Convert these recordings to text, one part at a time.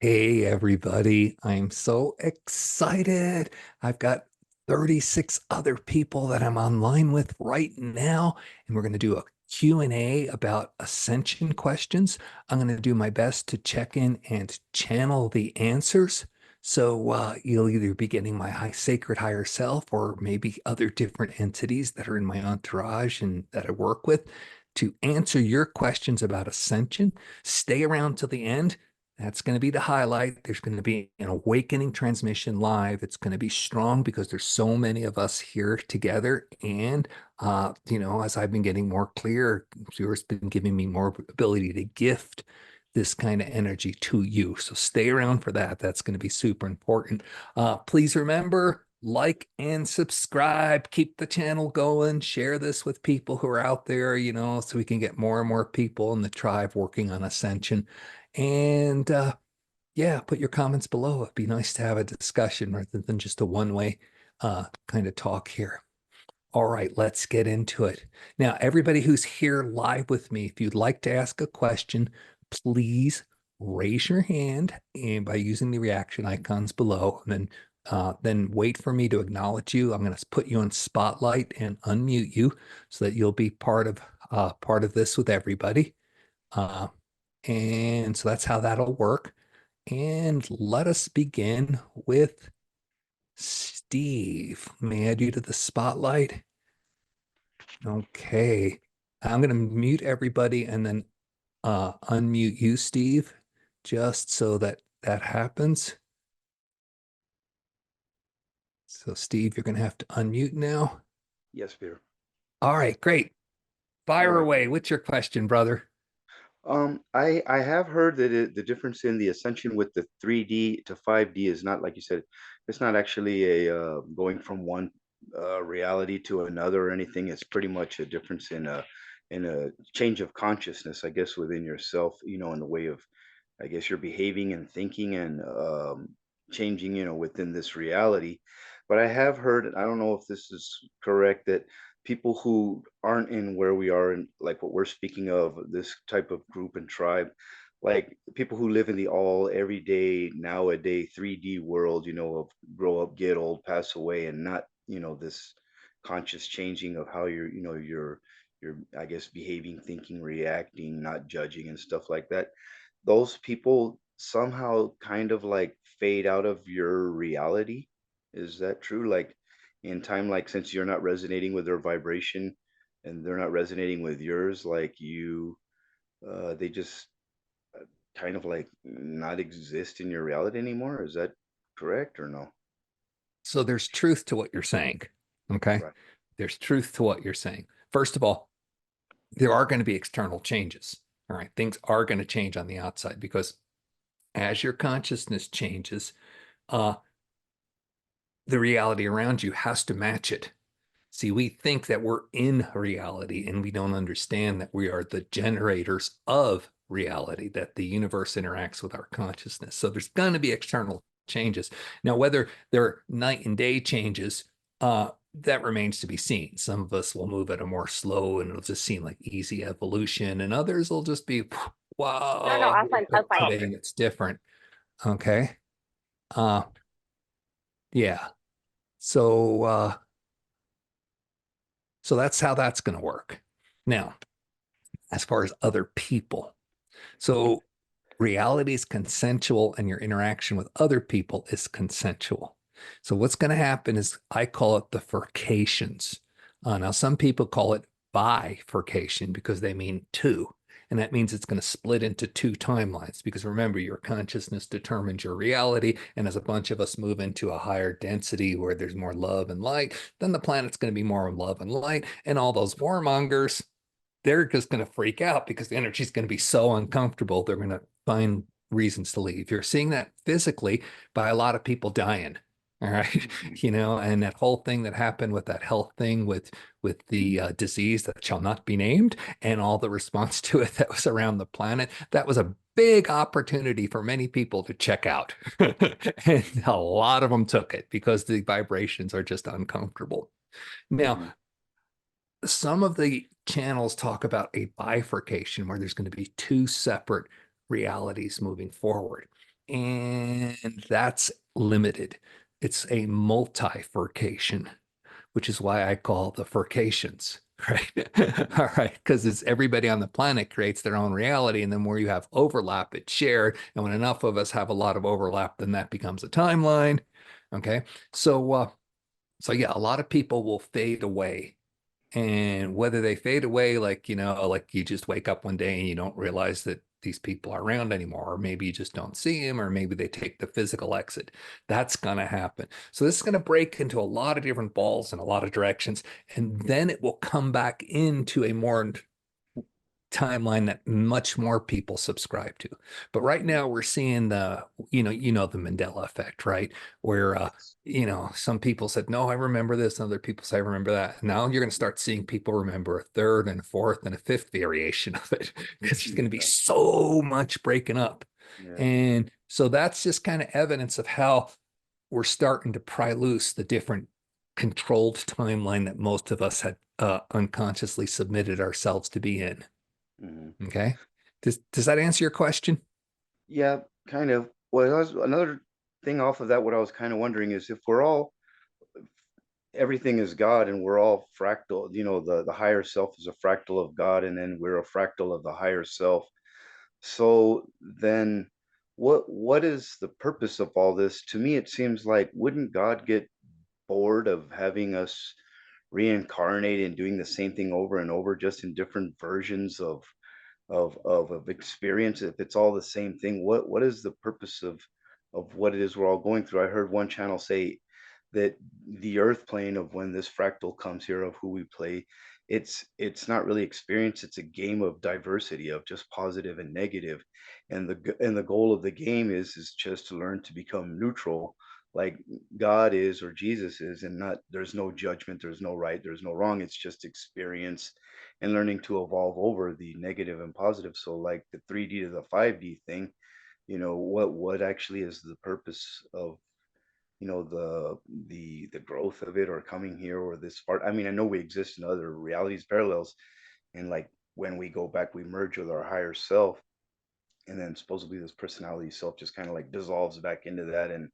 Hey, everybody. I'm so excited. I've got 36 other people that I'm online with right now, and we're going to do a Q&A about ascension questions. I'm going to do my best to check in and channel the answers. So you'll either be getting my sacred higher self or maybe other different entities that are in my entourage and that I work with to answer your questions about ascension. Stay around till the end. That's going to be the highlight. There's going to be an awakening transmission live. It's going to be strong because there's so many of us here together. And, as I've been getting more clear, yours been giving me more ability to gift this kind of energy to you. So stay around for that. That's going to be super important. Please remember, like and subscribe. Keep the channel going. Share this with people who are out there, so we can get more and more people in the tribe working on ascension. And yeah, put your comments below. It'd be nice to have a discussion rather than just a one-way kind of talk here. All right, let's get into it. Now, everybody who's here live with me, if you'd like to ask a question, please raise your hand and by using the reaction icons below, and then wait for me to acknowledge you. I'm going to put you on spotlight and unmute you so that you'll be part of this with everybody. And so that's how that'll work. And let us begin with Steve. Let me add you to the spotlight. Okay. I'm going to mute everybody and then unmute you, Steve, just so that that happens. So, Steve, you're going to have to unmute now. Yes, Peter. All right, great. Fire All right. away. What's your question, brother? I have heard that the difference in the ascension with the 3D to 5D is not like you said. It's not actually a going from one reality to another or anything. It's pretty much a difference in a change of consciousness, I guess, within yourself. In the way of, I guess, you're behaving and thinking and changing. Within this reality. But I have heard, I don't know if this is correct, that people who aren't in where we are in like what we're speaking of, this type of group and tribe, like people who live in the all everyday nowadays 3D world, of grow up, get old, pass away, and not, this conscious changing of how you're I guess behaving, thinking, reacting, not judging and stuff like that. Those people somehow kind of like fade out of your reality. Is that true? Like in time, like since you're not resonating with their vibration and they're not resonating with yours, like they just kind of like not exist in your reality anymore. Is that correct or no? So, there's truth to what you're saying. Okay. Right. There's truth to what you're saying. First of all, there are going to be external changes. All right. Things are going to change on the outside because as your consciousness changes, uh, the reality around you has to match it. See, we think that we're in reality and we don't understand that we are the generators of reality, that the universe interacts with our consciousness. So there's going to be external changes. Now, whether they're night and day changes, that remains to be seen. Some of us will move at a more slow and it'll just seem like easy evolution, and others will just be, No, no, wow, offline, offline. today it's different. Okay. Uh, yeah. So, so that's how that's going to work. Now, as far as other people, so reality is consensual and your interaction with other people is consensual. So what's going to happen is I call it the furcations. Now, some people call it bifurcation because they mean two. And that means it's going to split into two timelines because remember, your consciousness determines your reality. And as a bunch of us move into a higher density where there's more love and light, then the planet's going to be more love and light. And all those warmongers, they're just going to freak out because the energy is going to be so uncomfortable. They're going to find reasons to leave. You're seeing that physically by a lot of people dying. All right. And that whole thing that happened with that health thing with the disease that shall not be named and all the response to it that was around the planet, that was a big opportunity for many people to check out. And a lot of them took it because the vibrations are just uncomfortable. Now, Hmm. some of the channels talk about a bifurcation where there's going to be two separate realities moving forward. and that's limited. It's a multifurcation, which is why I call the furcations, right? Mhm. All right, because it's everybody on the planet creates their own reality, and then where you have overlap, it's shared. And when enough of us have a lot of overlap, then that becomes a timeline. Okay, so yeah, a lot of people will fade away, and whether they fade away, like, like you just wake up one day and you don't realize that these people are around anymore, or maybe you just don't see them, or maybe they take the physical exit. That's going to happen. So this is going to break into a lot of different balls in a lot of directions, and then it will come back into a more timeline that much more people subscribe to. But right now we're seeing the Mandela effect, right? Where Yes. some people said, no, I remember this, and other people say I remember that. Now you're going to start seeing people remember a third and a fourth and a fifth variation of it because there's going to be Yeah. so much breaking up. Yeah. And so that's just kind of evidence of how we're starting to pry loose the different controlled timeline that most of us had unconsciously submitted ourselves to be in. Mhm. Okay. Does that answer your question? Yeah, kind of. Well, another thing off of that, what I was kind of wondering is if we're all everything is God and we're all fractal, the higher self is a fractal of God and then we're a fractal of the higher self. So then what is the purpose of all this? To me, it seems like wouldn't God get bored of having us reincarnate and doing the same thing over and over, just in different versions of experience? If it's all the same thing, what is the purpose of what it is we're all going through? I heard one channel say that the earth plane of when this fractal comes here of who we play, it's not really experience, it's a game of diversity of just positive and negative, and the goal of the game is just to learn to become neutral, like God is or Jesus is, and not there's no judgment, there's no right, there's no wrong, it's just experience and learning to evolve over the negative and positive. So like the 3D to the 5D thing, what actually is the purpose of the growth of it or coming here or this part? I mean, I know we exist in other realities, parallels, and like when we go back, we merge with our higher self, and then supposedly this personality self just kind of like dissolves back into that, and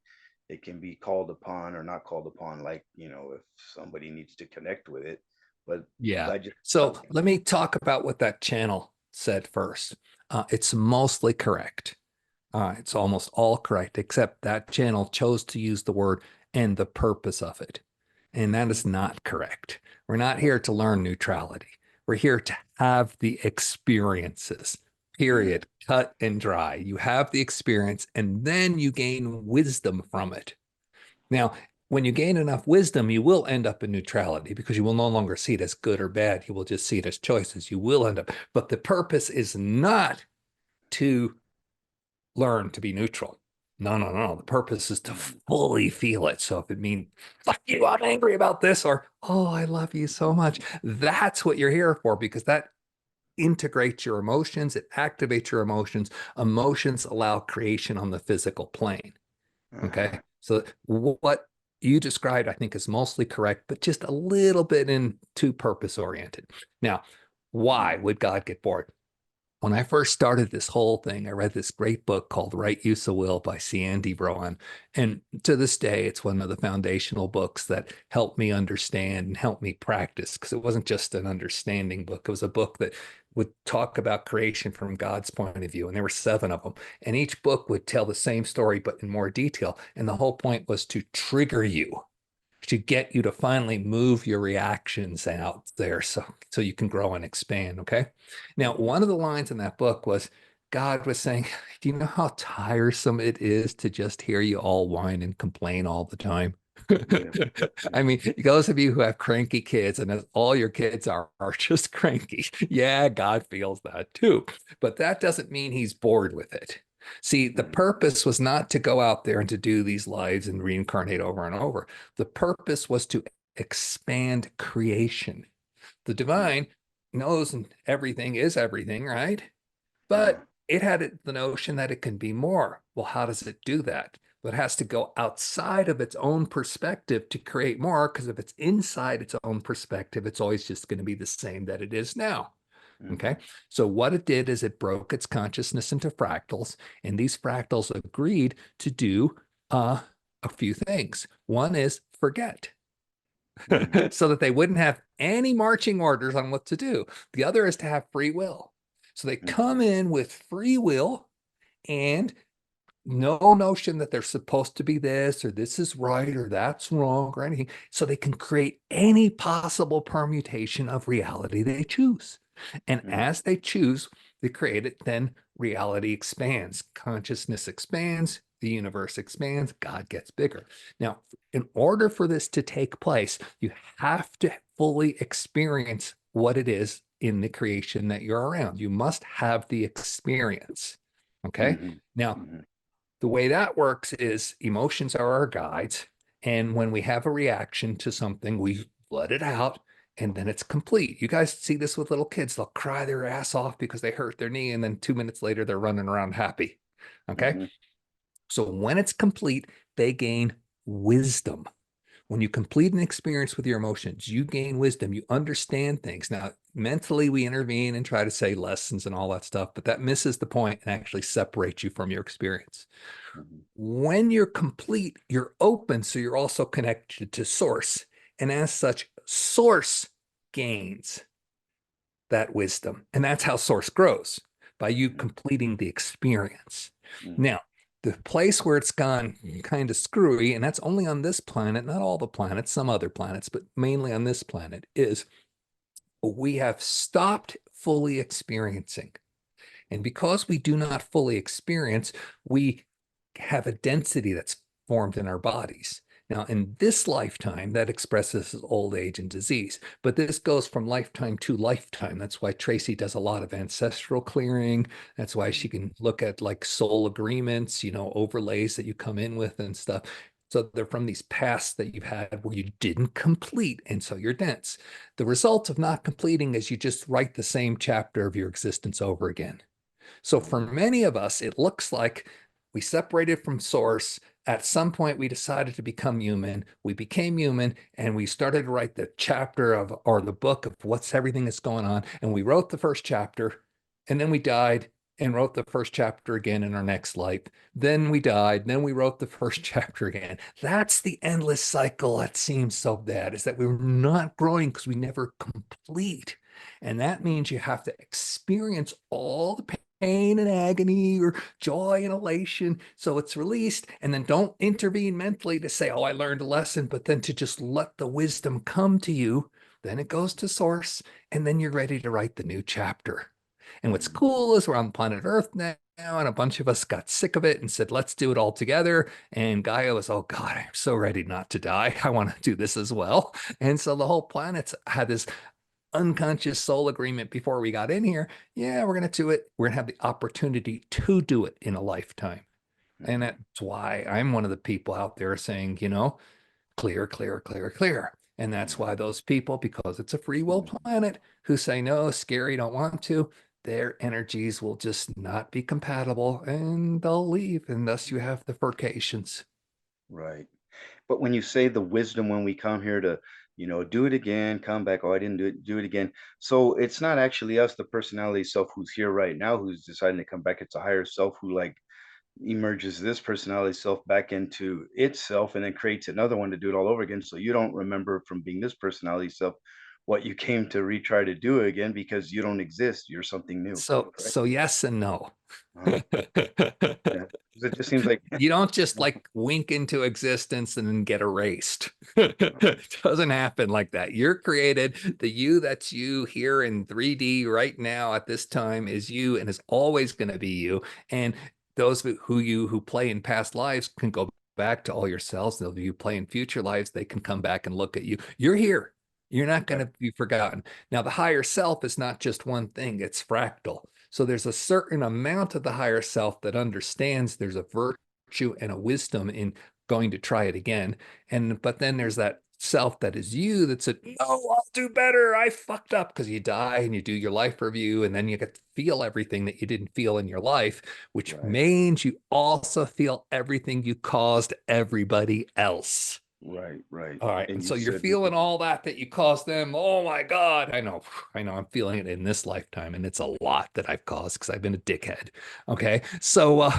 it can be called upon or not called upon, like if somebody needs to connect with it. But Yeah. I just So let me talk about what that channel said first. It's mostly correct. It's almost all correct, except that channel chose to use the word and the purpose of it. And that is not correct. We're not here to learn neutrality. We're here to have the experiences, yeah. period, cut and dry. You have the experience, and then you gain wisdom from it. Now, when you gain enough wisdom, you will end up in neutrality because you will no longer see it as good or bad. You will just see it as choices. You will end up, but the purpose is not to learn to be neutral. No, no, no. The purpose is to Mhm. fully feel it. So if it means, fuck you, I'm angry about this, or, oh, I love you so much, that's what you're here for, because that integrates your emotions, it activates your emotions. Emotions allow creation on the physical plane. Uh-huh. Okay. So what you described, I think, is mostly correct, but just a little bit into purpose oriented. Now, why Mhm. would God get bored? When I first started this whole thing, I read this great book called Right Use of Will by Andy Rowan. And to this day, it's one of the foundational books that helped me understand and help me practice, because it wasn't just an understanding book. It was a book that would talk about creation from God's point of view. And there were 7 of them. And each book would tell the same story, but in more detail. And the whole point was to trigger you, to get you to finally move your reactions out there so you can grow and expand. Okay. Now, Mhm. one of the lines in that book was God was saying, do you know how tiresome it is to just hear you all whine and complain all the time? Yeah. Yeah. I mean, those of you who have cranky kids, and all your kids are just cranky. Yeah, God feels that too. But that doesn't mean he's bored with it. See, the Mhm. purpose was not to go out there and to do these lives and reincarnate over and over. The purpose was to expand creation. The Yeah. divine knows and everything is everything, right? Uh-huh. But it had the notion that it can be more. Well, how does it do that? Well, it has to go outside of its own perspective to create more, because if it's inside its own perspective, it's always just going to be the same that it is now. Okay. So what it did is it broke its consciousness into fractals, and these fractals agreed to do uh, a few things. One is forget. Mm-hmm. So that they wouldn't have any marching orders on what to do. The other is to have free will. So they come in with free will and no notion that they're supposed to be this or this is right or that's wrong or anything. So they can create any possible permutation of reality they choose. And as they choose, they create it, then reality expands, consciousness expands, the universe expands, God gets bigger. Now, in order for this to take place, you have to fully experience what it is in the creation that you're around. You must have the experience. Okay. Mm-hmm. Now, Mm-hmm. the way that works is emotions are our guides. And when we have a reaction to something, we let it out and then it's complete. You guys see this with little kids. They'll cry their ass off because they hurt their knee. And then 2 minutes later, they're running around happy. Okay. Mm-hmm. So when it's complete, they gain wisdom. When you complete an experience with your emotions, you gain wisdom. You understand things. Now, mentally, we intervene and try to say lessons and all that stuff, but that misses the point and actually separates you from your experience. Mm-hmm. When you're complete, you're open. So you're also connected to source. And as such, source gains that wisdom. And that's how source grows, by you completing the experience. Mm-hmm. Now, the place where it's gone kind of screwy, and that's only on this planet, not all the planets, some other planets, but mainly on this planet, is we have stopped fully experiencing. And because we do not fully experience, we have a density that's formed in our bodies. Now, in this lifetime, that expresses as old age and disease, but this goes from lifetime to lifetime. That's why Tracy does a lot of ancestral clearing. That's why she can look at like soul agreements, overlays that you come in with and stuff. So they're from these pasts that you've had where you didn't complete, and so you're dense. The result of not completing is you just write the same chapter of your existence over again. So for many of us, it looks like we separated from source. At some point, we decided to become human. We became human and we started to write the chapter of, or the book of what's everything that's going on. And we wrote the first chapter and then we died and wrote the first chapter again in our next life. Then we died. Then we wrote the first chapter again. That's the endless cycle that seems so bad, is that we're not growing because we never complete. And that means you have to experience all the pain and agony or joy and elation. So it's released. And then don't intervene mentally to say, oh, I learned a lesson, but then to just let the wisdom come to you. Then it goes to source. And then you're ready to write the new chapter. And what's cool is we're on planet Earth now. And a bunch of us got sick of it and said, let's do it all together. And Gaia was, oh God, I'm so ready not to die. I want to do this as well. And so the whole planet's had this unconscious soul agreement before we got in here. Yeah, we're going to do it. We're going to have the opportunity to do it in a lifetime. And Mm-hmm. that's why I'm one of the people out there saying, clear, clear, clear, clear. And that's why those people, because it's a free will planet, who say, no, scary, don't want to, their energies will just not be compatible and they'll leave. And thus you have the furcations. Right. But when you say the wisdom when we come here to, do it again, come back, oh, I didn't do it again. So it's not actually us, the personality self who's here right now, who's deciding to come back. It's a higher self who like emerges this personality self back into itself and then creates another one to do it all over again. So you don't remember from being this personality self what you came to retry to do again because you don't exist. You're something new, correct? So yes and no. Uh-huh. Yeah. 'Cause it just seems like You don't just like wink into existence and then get erased. It doesn't happen like that. You're created. The you that's you here in 3D right now at this time is you and is always going to be you. And those who play in past lives can go back to all your selves. They'll you play in future lives. They can come back and look at you. You're here. You're not going okay. to be forgotten. Now, the higher self is not just one thing, it's fractal. So there's a certain amount of the higher self that understands there's a virtue and a wisdom in going to try it again. But then there's that self that is you that said, no, I'll do better. I fucked up, because you die and you do your life review and then you get to feel everything that you didn't feel in your life, which Right. means you also feel everything you caused everybody else. Right, right. All right. And And you so you're said feeling all that you caused them. Oh my God. I know I'm feeling it in this lifetime. And it's a lot that I've caused because I've been a dickhead. Okay. So,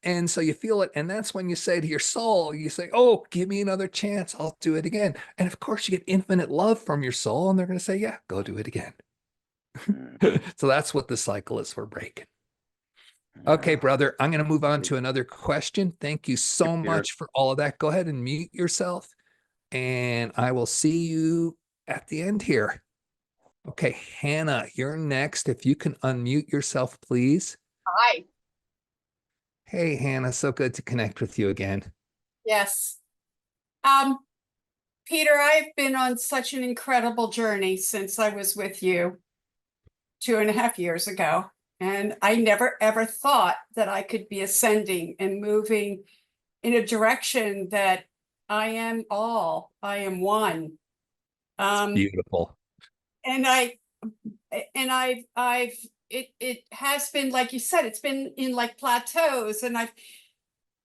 and so you feel it. And that's when you say to your soul, you say, oh, give me another chance. I'll do it again. And of course, you get infinite love from your soul. And they're going to say, yeah, go do it again. mm, So that's what the cycle is for breaking. Okay, yeah. brother, I'm going to move on Thank to another question. Thank you you, so Peter. much for all of that. Go ahead and mute yourself, and I will see you at the end here. Okay, Hannah, you're next. If you can unmute yourself, please. Hi. Hey, Hannah, so good to connect with you again. Yes. Um, Peter, I've been on such an incredible journey since I was with you 2.5 years ago. And I never ever thought that I could be ascending and moving in a direction that I am all, I am one. Beautiful. And it has been, like you said, it's been in like plateaus, and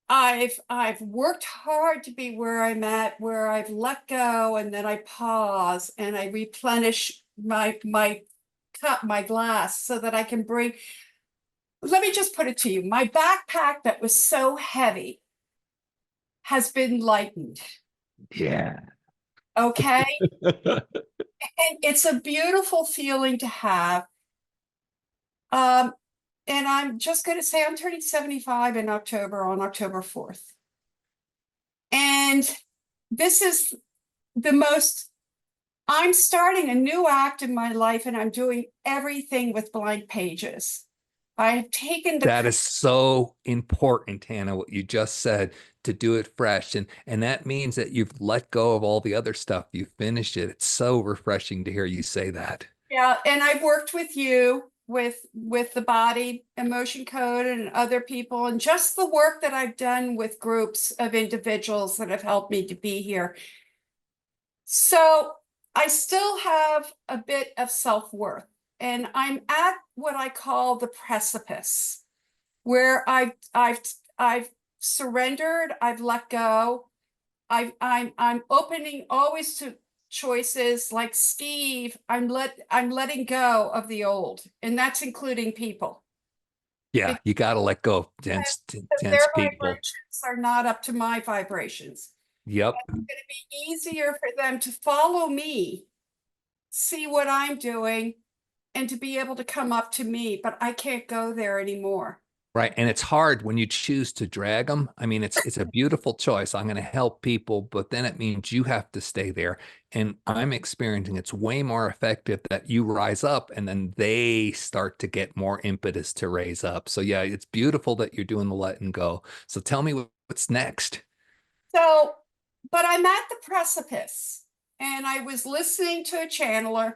I've worked hard to be where I'm at, where I've let go, and then I pause and I replenish my cup, my glass, so that I can bring. Let me just put it to you: my backpack that was so heavy has been lightened. Yeah. Okay, and it's a beautiful feeling to have. Um, and I'm just going to say I'm turning 75 in October, on October 4th, and this is the most. I'm starting a new act in my life, and I'm doing everything with blank pages. I've taken the That is so important, Hannah, what you just said, to do it fresh. And that means that you've let go of all the other stuff. You finished it. It's so refreshing to hear you say that. yeah, and I've worked with you with the body emotion code and other people, and just the work that I've done with groups of individuals that have helped me to be here. So I still have a bit of self-worth, and I'm at what I call the precipice, where I've surrendered, I've let go. I'm opening always to choices like Steve. I'm letting go of the old, and that's including people. Yeah, Because you got to let go of dense, their dense people. vibrations are not up to my vibrations. Yep. It's going to be easier for them to follow me, see what I'm doing, and to be able to come up to me, but I can't go there anymore. Right. And it's hard when you choose to drag them. I mean, it's a beautiful choice. I'm going to help people, but then it means you have to stay there. And I'm experiencing it's way more effective that you rise up and then they start to get more impetus to raise up. So yeah, it's beautiful that you're doing the letting go. So tell me what's next. So, but I'm at the precipice, and I was listening to a channeler,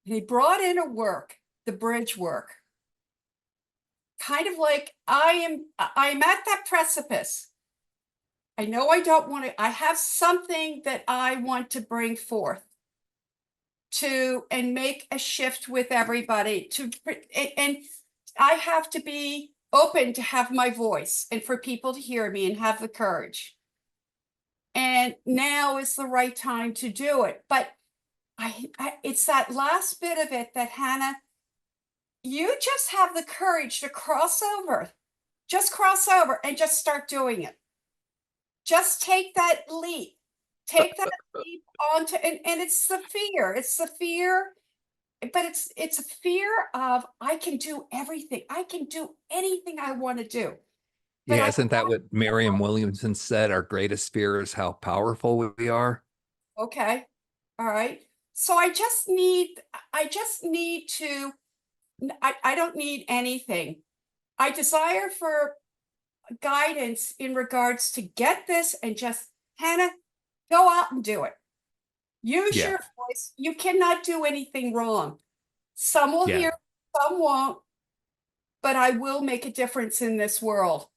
and he brought in a work, the bridge work. Kind of like I'm at that precipice. I know I don't want to, I have something that I want to bring forth to and make a shift with everybody to, and I have to be open to have my voice and for people to hear me and have the courage. And now is the right time to do it. But it's that last bit of it that, Hannah, you just have the courage to cross over. Just cross over and just start doing it. Just take that leap. Take that leap onto, and it's the fear. It's the fear, but it's a fear of I can do everything. I can do anything I want to do. But Yeah, isn't that what Mariam Williamson said? Our greatest fear is how powerful we are. Okay. All right. So I just need to, I don't need anything. I desire for guidance in regards to get this and just, Hannah, go out and do it. Use Yeah. your voice. You cannot do anything wrong. Some will Yeah. hear, some won't, but I will make a difference in this world.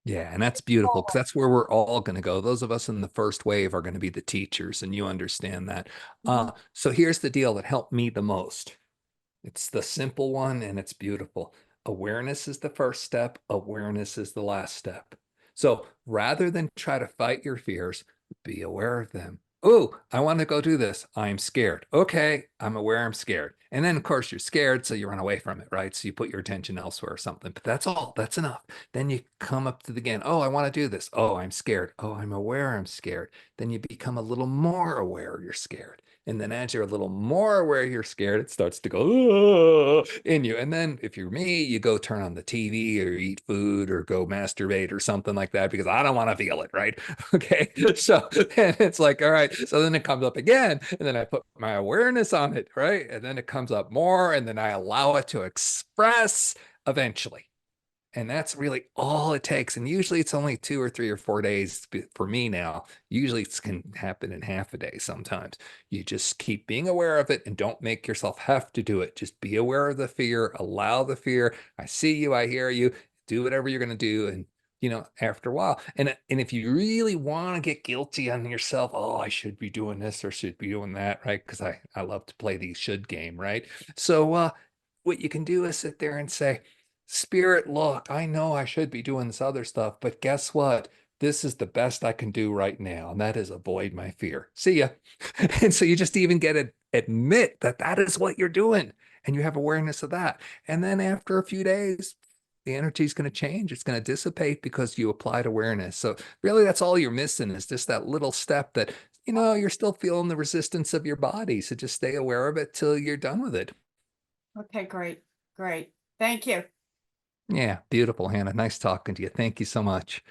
Yeah, and that's beautiful because that's where we're all going to go. Those of us in the first wave are going to be the teachers, and you understand that. Mhm. So here's the deal that helped me the most. It's the simple one, and it's beautiful. Awareness is the first step. Awareness is the last step. So rather than try to fight your fears, be aware of them. Oh, I want to go do this. I'm scared. Okay, I'm aware I'm scared. And then, of course, you're scared, so you run away from it, right? So you put your attention elsewhere or something. But that's all. That's enough. Then you come up to the again. Oh, I want to do this. Oh, I'm scared. Oh, I'm aware I'm scared. Then you become a little more aware you're scared. And then as you're a little more aware you're scared, it starts to go in you. And then if you're me, you go turn on the TV or eat food or go masturbate or something like that because I don't want to feel it, right? Okay. So and it's like, all right. So then it comes up again. And then I put my awareness on it, right? And then it comes up more. And then I allow it to express eventually. And that's really all it takes. And usually it's only 2 or 3 or 4 days for me now. Usually it can happen in half a day sometimes. You just keep being aware of it and don't make yourself have to do it. Just be aware of the fear, allow the fear. I see you, I hear you, do whatever you're going to do. And, after a while, and if you really want to get guilty on yourself, oh, I should be doing this or should be doing that, right? Because I love to play the should game, right? So what you can do is sit there and say, Spirit, look, I know I should be doing this other stuff, but guess what? This is the best I can do right now, and that is avoid my fear. See ya. And so you just even get to admit that that is what you're doing, and you have awareness of that. And then after a few days, the energy is going to change. It's going to dissipate because you applied awareness. So really, that's all you're missing is just that little step that, you're still feeling the resistance of your body. So just stay aware of it till you're done with it. Okay, great. Great. Thank you. Yeah, beautiful, Hannah. Nice talking to you. Thank you so much.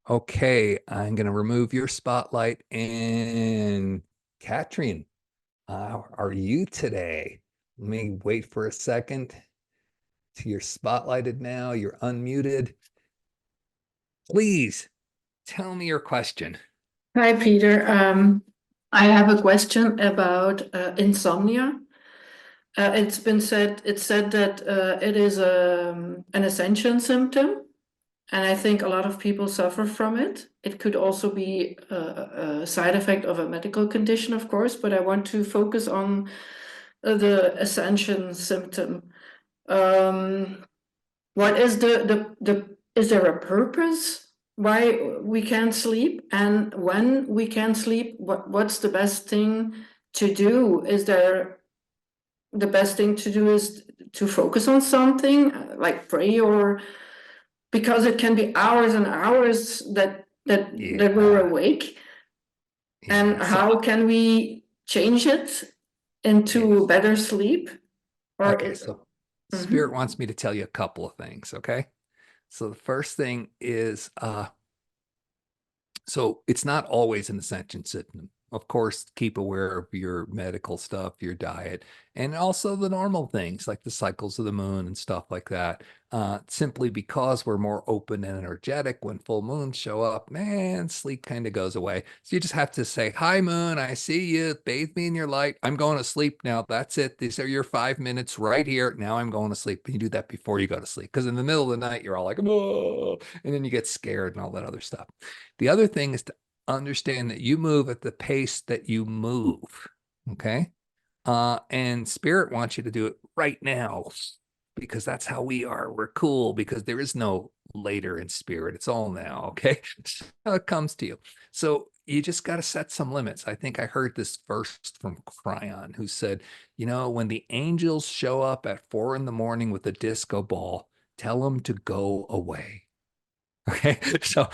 Okay, I'm going to remove your spotlight. And Katrin, are you today? Let me wait for a second. You're spotlighted now. You're unmuted. Please tell me your question. Hi, Peter. I have a question about insomnia. It's said that it is an ascension symptom, and I think a lot of people suffer from it. It could also be a side effect of a medical condition, of course, but I want to focus on the ascension symptom. What is is there a purpose why we can't sleep? And when we can't sleep, what's the best thing to do? Is there the best thing to do is to focus on something like pray, or because it can be hours and hours that we're awake? And Yeah, how can we change it into better sleep? Or okay, so Spirit wants me to tell you a couple of things, okay? So the first thing is so it's not always an ascension symptom. Of course, keep aware of your medical stuff, your diet, and also the normal things like the cycles of the moon and stuff like that. Simply because we're more open and energetic when full moons show up, man, sleep kind of goes away. So you just have to say, hi, moon, I see you. Bathe me in your light. I'm going to sleep now. That's it. These are your 5 minutes right here. Now I'm going to sleep. And you do that before you go to sleep. Because in the middle of the night, you're all like, oh, and then you get scared and all that other stuff. The other thing is to understand that you move at the pace that you move. Okay. And Spirit wants you to do it right now because that's how we are. We're cool because there is no later in spirit. It's all now. Okay. So it comes to you. So you just got to set some limits. I think I heard this first from Kryon, who said, when the angels show up at 4 a.m. with a disco ball, tell them to go away. Okay. So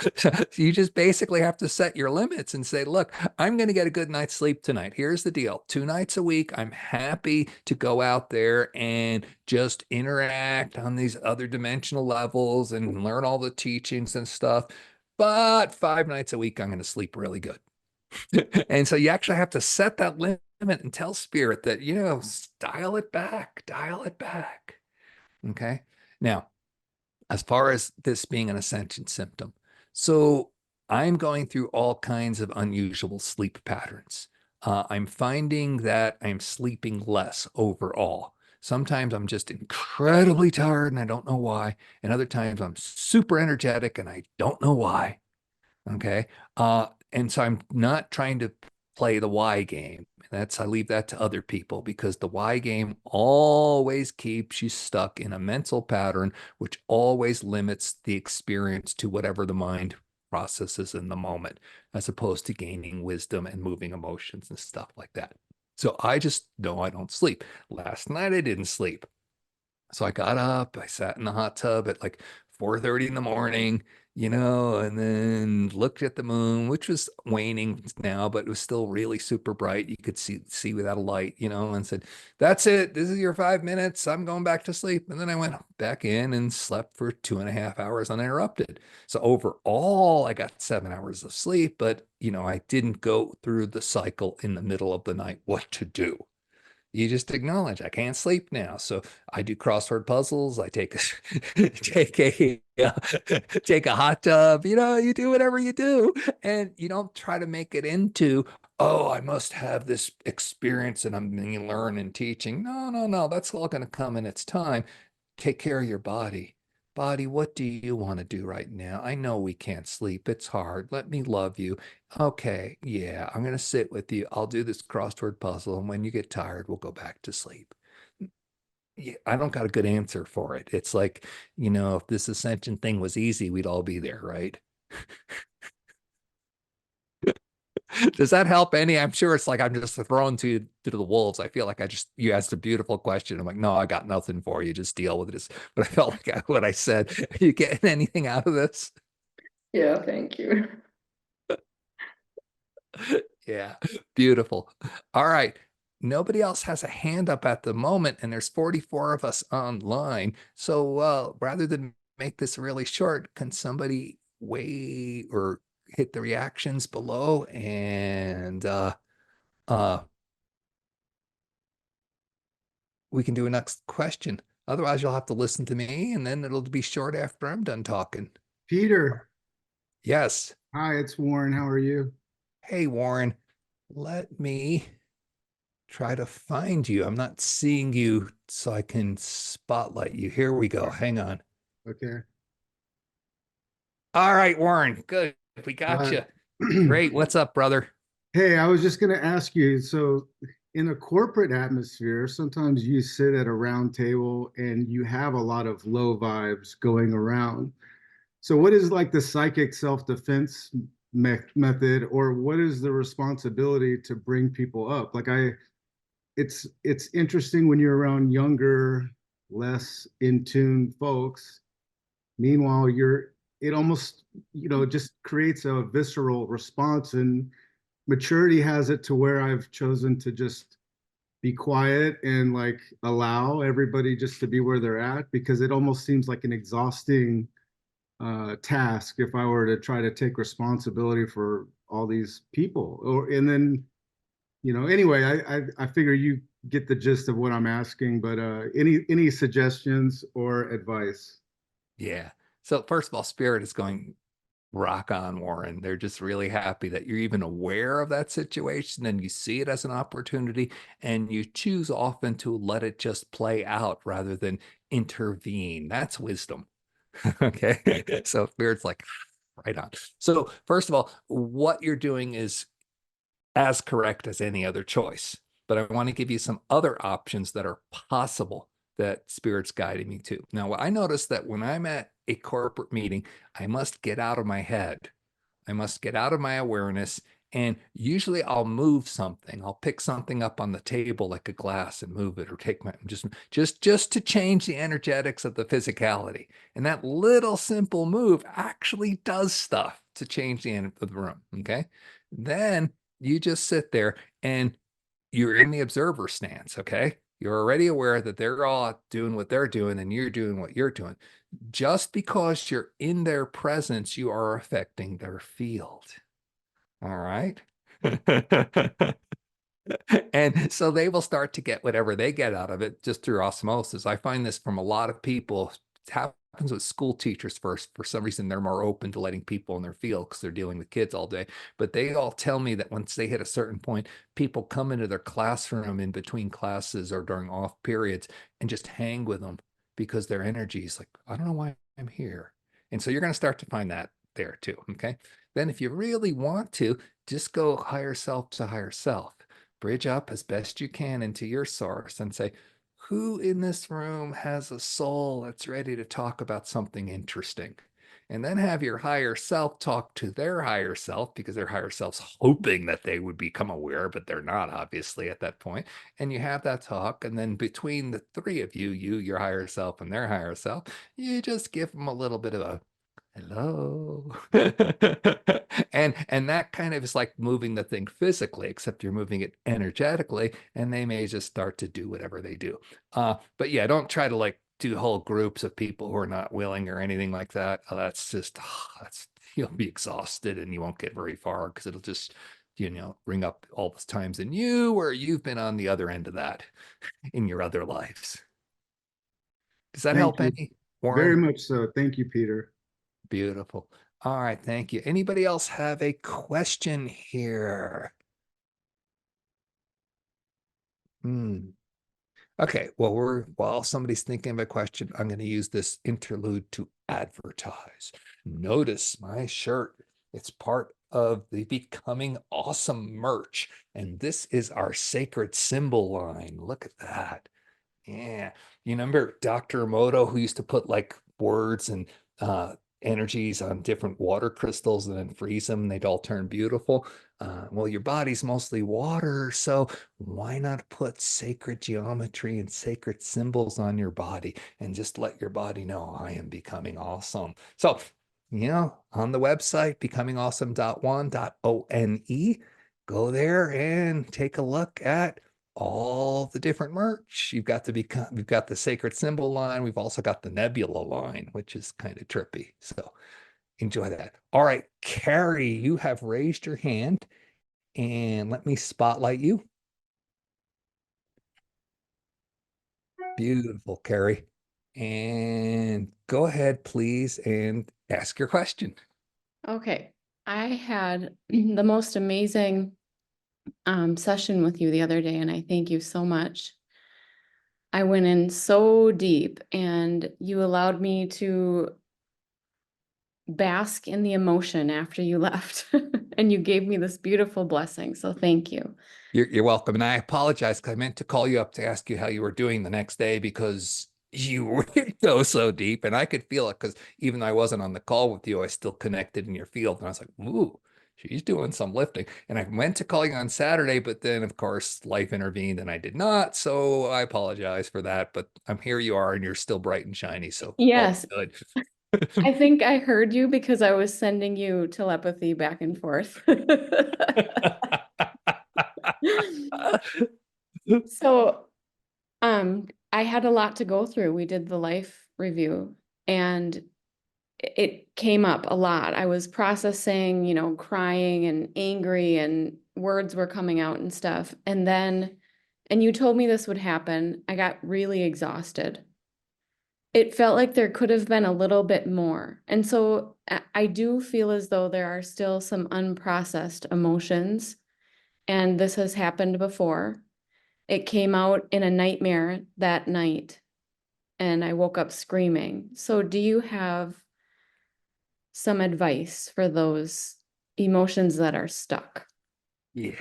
you just basically have to set your limits and say, look, I'm going to get a good night's sleep tonight. Here's the deal. 2 nights a week, I'm happy to go out there and just interact on these other dimensional levels and learn all the teachings and stuff. But 5 nights a week, I'm going to sleep really good. And so you actually have to set that limit and tell Spirit that, dial it back, dial it back. Okay. Now, as far as this being an ascension symptom. So I'm going through all kinds of unusual sleep patterns. I'm finding that I'm sleeping less overall. Sometimes I'm just incredibly tired and I don't know why. And other times I'm super energetic and I don't know why. Okay. And so I'm not trying to play the why game. I leave that to other people, because the why game always keeps you stuck in a mental pattern, which always limits the experience to whatever the mind processes in the moment, as opposed to gaining wisdom and moving emotions and stuff like that. So I just know I don't sleep. Last night I didn't sleep. So I got up, I sat in the hot tub at like 4:30 in the morning, and then looked at the moon, which was waning now, but it was still really super bright. You could see without a light, and said, "That's it. This is your 5 minutes. I'm going back to sleep." And then I went back in and slept for 2.5 hours uninterrupted. So overall, I got 7 hours of sleep, but I didn't go through the cycle in the middle of the night what to do. You just acknowledge I can't sleep now. So I do crossword puzzles. I take take a hot tub. You do whatever you do, and you don't try to make it into, oh, I must have this experience and I'm going to learn and teaching. No, no, no. That's all going to come in its time. Take care of your body. Body, what do you want to do right now? I know we can't sleep. It's hard. Let me love you. Okay, yeah, I'm going to sit with you. I'll do this crossword puzzle. And when you get tired, we'll go back to sleep. Yeah, I don't got a good answer for it. It's like, if this ascension thing was easy, we'd all be there, right? Does that help any? I'm sure it's like I'm just thrown to the wolves. I feel like you asked a beautiful question. I'm like, no, I got nothing for you. Just deal with it. But I felt like what I said. Are you getting anything out of this? Yeah, thank you. Yeah, beautiful. All right. Nobody else has a hand up at the moment, and there's 44 of us online. So rather than make this really short, can somebody weigh or hit the reactions below, and we can do a next question. Otherwise, you'll have to listen to me, and then it'll be short after I'm done talking. Peter, Yes. hi, it's Warren. How are you? Hey, Warren, let me try to find you. I'm not seeing you, so I can spotlight you. Here we go. Hang on. Okay. All right, Warren. Good. We got you. Great. What's up, brother? Hey, I was just going to ask you, so in a corporate atmosphere, sometimes you sit at a round table and you have a lot of low vibes going around. So what is like the psychic self-defense method, or what is the responsibility to bring people up? Like it's interesting when you're around younger, less in tune folks. Meanwhile, it almost, just creates a visceral response, and maturity has it to where I've chosen to just be quiet and like allow everybody just to be where they're at, because it almost seems like an exhausting task if I were to try to take responsibility for all these people. And then, anyway, I figure you get the gist of what I'm asking, but any suggestions or advice? Yeah. So first of all, Spirit is going rock on, Warren. They're just really happy that you're even aware of that situation and you see it as an opportunity, and you choose often to let it just play out rather than intervene. That's wisdom. Okay. So Spirit's like, right on. So first of all, what you're doing is as correct as any other choice. But I want to give you some other options that are possible that Spirit's guiding me to. Now, I noticed that when I'm at a corporate meeting, I must get out of my head. I must get out of my awareness. And usually I'll move something. I'll pick something up on the table like a glass and move it, or take my just to change the energetics of the physicality. And that little simple move actually does stuff to change the energy of the room. Okay. Then you just sit there and you're in the observer stance. Okay. You're already aware that they're all doing what they're doing and you're doing what you're doing. Just because you're in their presence, you are affecting their field. All right. And so they will start to get whatever they get out of it just through osmosis. I find this from a lot of people. It happens with school teachers first. For some reason, they're more open to letting people in their field because they're dealing with kids all day. But they all tell me that once they hit a certain point, people come into their classroom in between classes or during off periods and just hang with them because their energy is like, I don't know why I'm here. And so you're going to start to find that there too. Okay. Then if you really want to, just go higher self to higher self. Bridge up as best you can into your source and say, who in this room has a soul that's ready to talk about something interesting? And then have your higher self talk to their higher self, because their higher self's hoping that they would become aware, but they're not, obviously, at that point. And you have that talk. And then between the three of you, your higher self and their higher self, you just give them a little bit of a hello. And that kind of is like moving the thing physically, except you're moving it energetically, and they may just start to do whatever they do. But yeah, don't try to like do whole groups of people who are not willing or anything like that. That's just that's you'll be exhausted and you won't get very far, because it'll just, bring up all the times in you where you've been on the other end of that in your other lives. Does that Thank help you. any, Very Warren? much so. Thank you, Peter. Beautiful. All right, thank you. Anybody else have a question here? Okay, well, while somebody's thinking of a question, I'm going to use this interlude to advertise. Notice my shirt. It's part of the Becoming Awesome merch, and this is our sacred symbol line. Look at that. Yeah. You remember Dr. Emoto, who used to put like words and energies on different water crystals and then freeze them and they'd all turn beautiful? Well, your body's mostly water, so why not put sacred geometry and sacred symbols on your body and just let your body know I am becoming awesome? So, on the website, becomingawesome.one.one, go there and take a look at all the different merch. We've got the sacred symbol line. We've also got the nebula line, which is kind of trippy. So enjoy that. All right, Carrie, you have raised your hand, and let me spotlight you. Beautiful, Carrie. And go ahead, please, and ask your question. Okay. I had the most amazing session with you the other day, and I thank you so much. I went in so deep, and you allowed me to bask in the emotion after you left, and you gave me this beautiful blessing. So thank you. You're welcome. And I apologize, because I meant to call you up to ask you how you were doing the next day, because you were so deep, and I could feel it, because even though I wasn't on the call with you, I still connected in your field. And I was like, ooh, she's doing some lifting. And I meant to call you on Saturday, but then of course life intervened and I did not. So I apologize for that, but here you are, and you're still bright and shiny. So Yes. good. I think I heard you because I was sending you telepathy back and forth. So, I had a lot to go through. We did the life review, and it came up a lot. I was processing, crying and angry, and words were coming out and stuff. And you told me this would happen. I got really exhausted. It felt like there could have been a little bit more. And so I do feel as though there are still some unprocessed emotions, and this has happened before. It came out in a nightmare that night, and I woke up screaming. So do you have some advice for those emotions that are stuck? Yeah.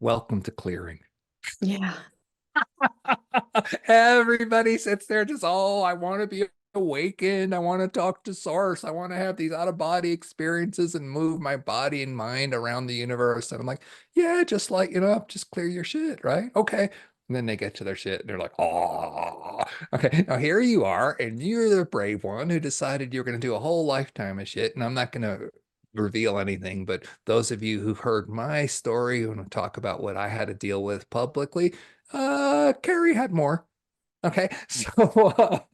Welcome to clearing. Yeah. Everybody sits there just, oh, I want to be awakened. I want to talk to source. I want to have these out-of-body experiences and move my body and mind around the universe. And I'm like, yeah, just like, just clear your shit, right? Okay. And then they get to their shit and they're like, oh, okay. Now here you are, and you're the brave one who decided you're going to do a whole lifetime of shit. And I'm not going to reveal anything, but those of you who've heard my story and talk about what I had to deal with publicly, Carrie had more. Okay, so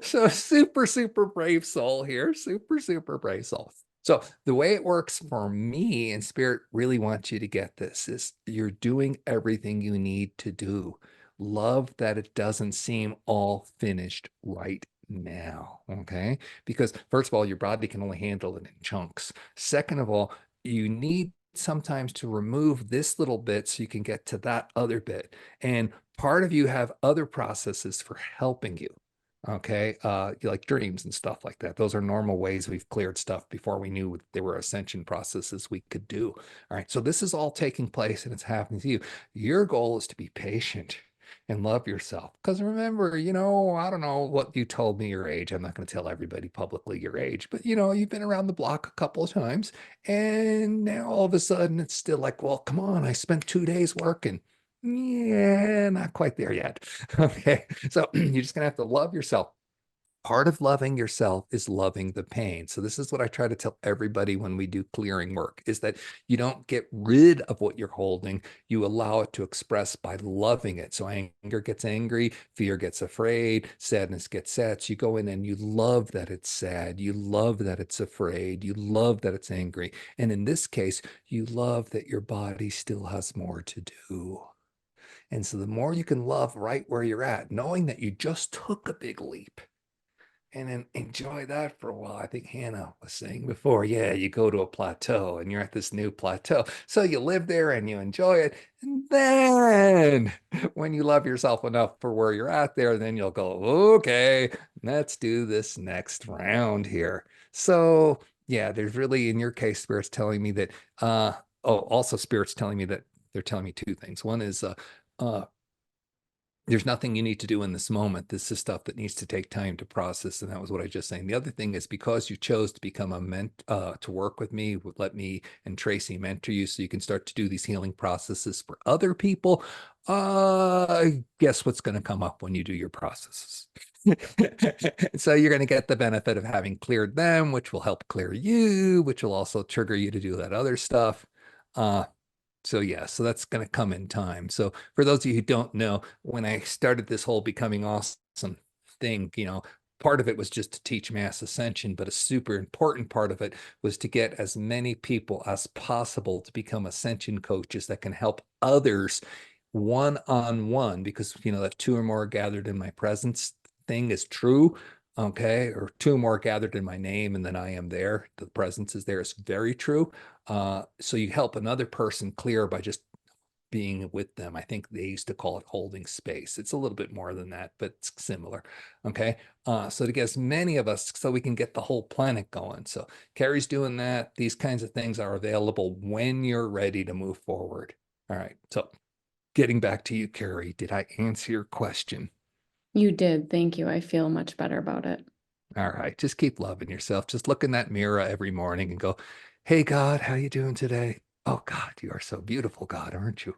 so super brave soul here, super brave soul. So the way it works for me, and Spirit really wants you to get this, is you're doing everything you need to do. Love that it doesn't seem all finished right now, okay? Because first of all, your body can only handle it in chunks. Second of all, you need sometimes to remove this little bit so you can get to that other bit. And part of you have other processes for helping you. Okay. Like dreams and stuff like that. Those are normal ways we've cleared stuff before we knew there were ascension processes we could do. All right. So this is all taking place and it's happening to you. Your goal is to be patient and love yourself. Because remember, I don't know what you told me your age. I'm not going to tell everybody publicly your age, but you've been around the block a couple of times. And now all of a sudden it's still like, well, come on, I spent 2 days working. Yeah, not quite there yet. Okay. So you're just going to have to love yourself. Part of loving yourself is loving the pain. So this is what I try to tell everybody when we do clearing work, is that you don't get rid of what you're holding. You allow it to express by loving it. So anger gets angry, fear gets afraid, sadness gets sad. So you go in and you love that it's sad. You love that it's afraid. You love that it's angry. And in this case, you love that your body still has more to do. And so the more you can love right where you're at, knowing that you just took a big leap, and then enjoy that for a while. I think Hannah was saying before, yeah, you go to a plateau and you're at this new plateau. So you live there and you enjoy it. And then when you love yourself enough for where you're at there, then you'll go, okay, let's do this next round here. So yeah, there's really, in your case, Spirit's telling me that, also Spirit's telling me that they're telling me two things. One is, there's nothing you need to do in this moment. This is stuff that needs to take time to process. And that was what I just saying. The other thing is, because you chose to become to work with me, let me and Tracy mentor you so you can start to do these healing processes for other people. Guess what's going to come up when you do your processes? So you're going to get the benefit of having cleared them, which will help clear you, which will also trigger you to do that other stuff. So yeah, so that's going to come in time. So for those of you who don't know, when I started this whole becoming awesome thing, part of it was just to teach mass ascension, but a super important part of it was to get as many people as possible to become ascension coaches that can help others one-on-one, because that two or more gathered in my presence thing is true. Okay, or two more gathered in my name and then I am there. The presence is there. It's very true. So you help another person clear by just being with them. I think they used to call it holding space. It's a little bit more than that, but it's similar. Okay. So to get as many of us so we can get the whole planet going. So Carrie's doing that. These kinds of things are available when you're ready to move forward. All right. So getting back to you, Carrie, did I answer your question? You did. Thank you. I feel much better about it. All right. Just keep loving yourself. Just look in that mirror every morning and go, hey, God, how you doing today? Oh, God, you are so beautiful, God, aren't you?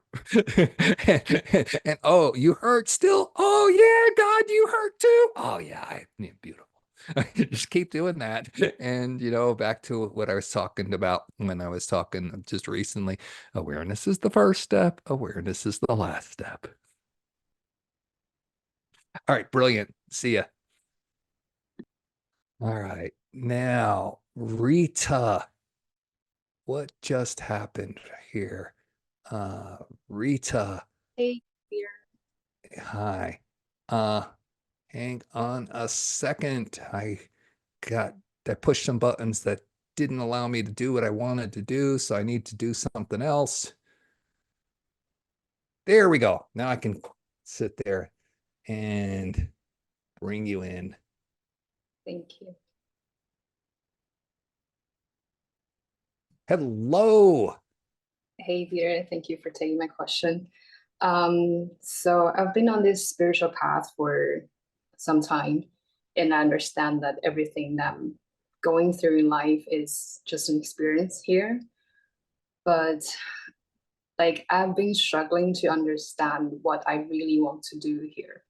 and oh, you hurt still? Oh, yeah, God, you hurt too? Oh, yeah, beautiful. Just keep doing that. And, back to what I was talking about when I was talking just recently, awareness is the first step. Awareness is the last step. All right. Brilliant. See ya. All right. Now, Rita, what just happened here? Rita, Hey, dear. hi. Hang on a second. I pushed some buttons that didn't allow me to do what I wanted to do, so I need to do something else. There we go. Now I can sit there and bring you in. Thank you. Hello. Hey, Peter. Thank you for taking my question. So I've been on this spiritual path for some time, and I understand that everything that I'm going through in life is just an experience here. But I've been struggling to understand what I really want to do here.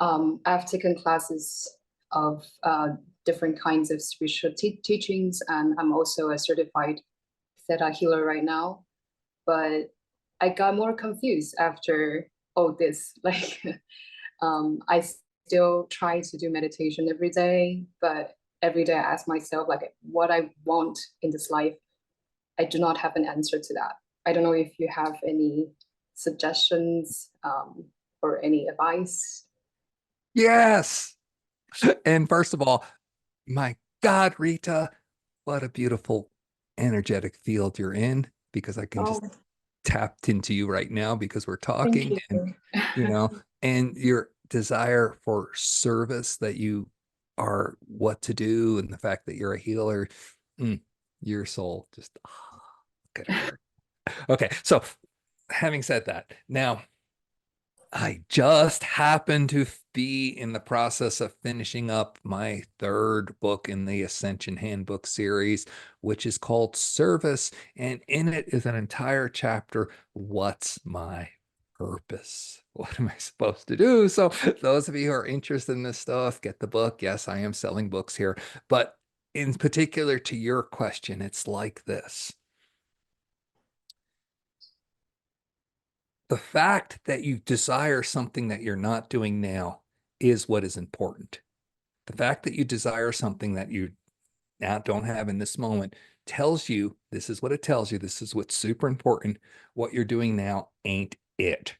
I've taken classes of different kinds of spiritual teachings, and I'm also a certified theta healer right now. But I got more confused after all this. I still try to do meditation every day, but every day I ask myself what I want in this life. I do not have an answer to that. I don't know if you have any suggestions or any advice. Yes. And first of all, my God, Rita, what a beautiful energetic field you're in, because I can just tap into you right now because we're talking. Thank you. And and desire for service, that you are what to do, and the fact that you're a healer, your soul just look at her. Okay, so having said that, now I just happen to be in the process of finishing up my third book in the Ascension Handbook series, which is called Service. And in it is an entire chapter, What's My Purpose? What am I supposed to do? So those of you who are interested in this stuff, get the book. Yes, I am selling books here. But in particular to your question, it's like this. The fact that you desire something that you're not doing now is what is important. The fact that you desire something that you now don't have in this moment tells you, this is what it tells you. This is what's super important. What you're doing now ain't it.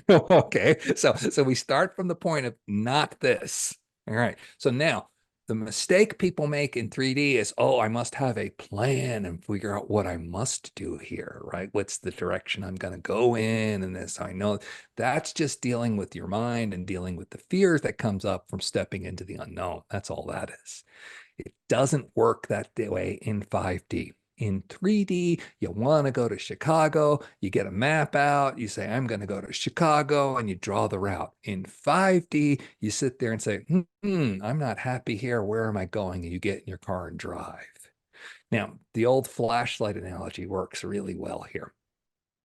Okay. So we start from the point of not this. All right. So now the mistake people make in 3D is, oh, I must have a plan and figure out what I must do here, right? What's the direction I'm going to go in? And this, I know that's just dealing with your mind and dealing with the fears that comes up from stepping into the unknown. That's all that is. It doesn't work that way in 5D. In 3D, you want to go to Chicago, you get a map out, you say, I'm going to go to Chicago, and you draw the route. In 5D, you sit there and say, I'm not happy here. Where am I going? And you get in your car and drive. Now, the old flashlight analogy works really well here.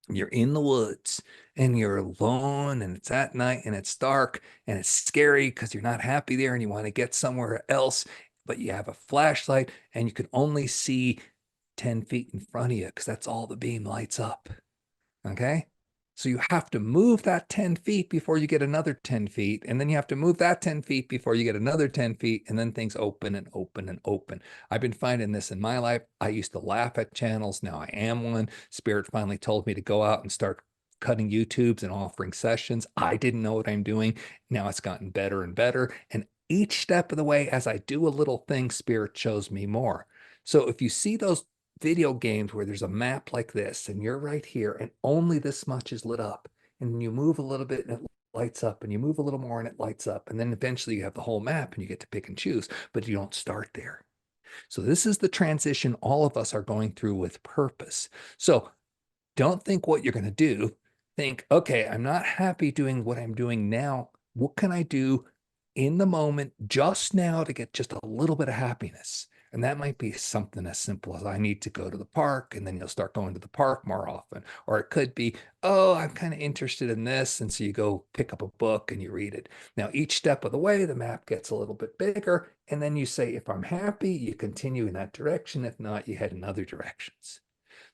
You're in the woods and you're alone and it's at night and it's dark and it's scary because you're not happy there and you want to get somewhere else, but you have a flashlight and you can only see 10 feet in front of you because that's all the beam lights up. Okay. So you have to move that 10 feet before you get another 10 feet. And then you have to move that 10 feet before you get another 10 feet. And then things open and open and open. I've been finding this in my life. I used to laugh at channels. Now I am one. Spirit finally told me to go out and start cutting YouTubes and offering sessions. I didn't know what I'm doing. Now it's gotten better and better. And each step of the way, as I do a little thing, Spirit shows me more. So if you see those video games where there's a map like this and you're right here and only this much is lit up, and you move a little bit and it lights up, and you move a little more and it lights up, and then eventually you have the whole map and you get to pick and choose, but you don't start there. So this is the transition all of us are going through with purpose. So don't think what you're going to do. Think, okay, I'm not happy doing what I'm doing now. What can I do in the moment just now to get just a little bit of happiness? And that might be something as simple as I need to go to the park, and then you'll start going to the park more often. Or it could be, oh, I'm kind of interested in this. And so you go pick up a book and you read it. Now, each step of the way, the map gets a little bit bigger. And then you say, if I'm happy, you continue in that direction. If not, you head in other directions.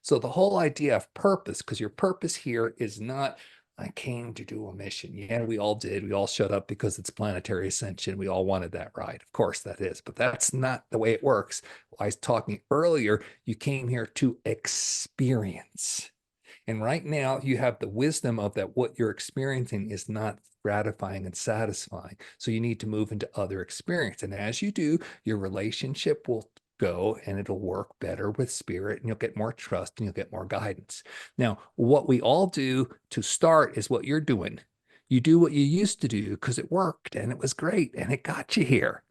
So the whole idea of purpose, because your purpose here is not, I came to do a mission. Yeah, we all did. We all showed up because it's planetary ascension. We all wanted that ride. Of course that is, but that's not the way it works. I was talking earlier, you came here to experience. And right now you have the wisdom of that what you're experiencing is not gratifying and satisfying. So you need to move into other experience. And as you do, your relationship will go and it'll work better with spirit, and you'll get more trust and you'll get more guidance. Now, what we all do to start is what you're doing. You do what you used to do because it worked and it was great and it got you here.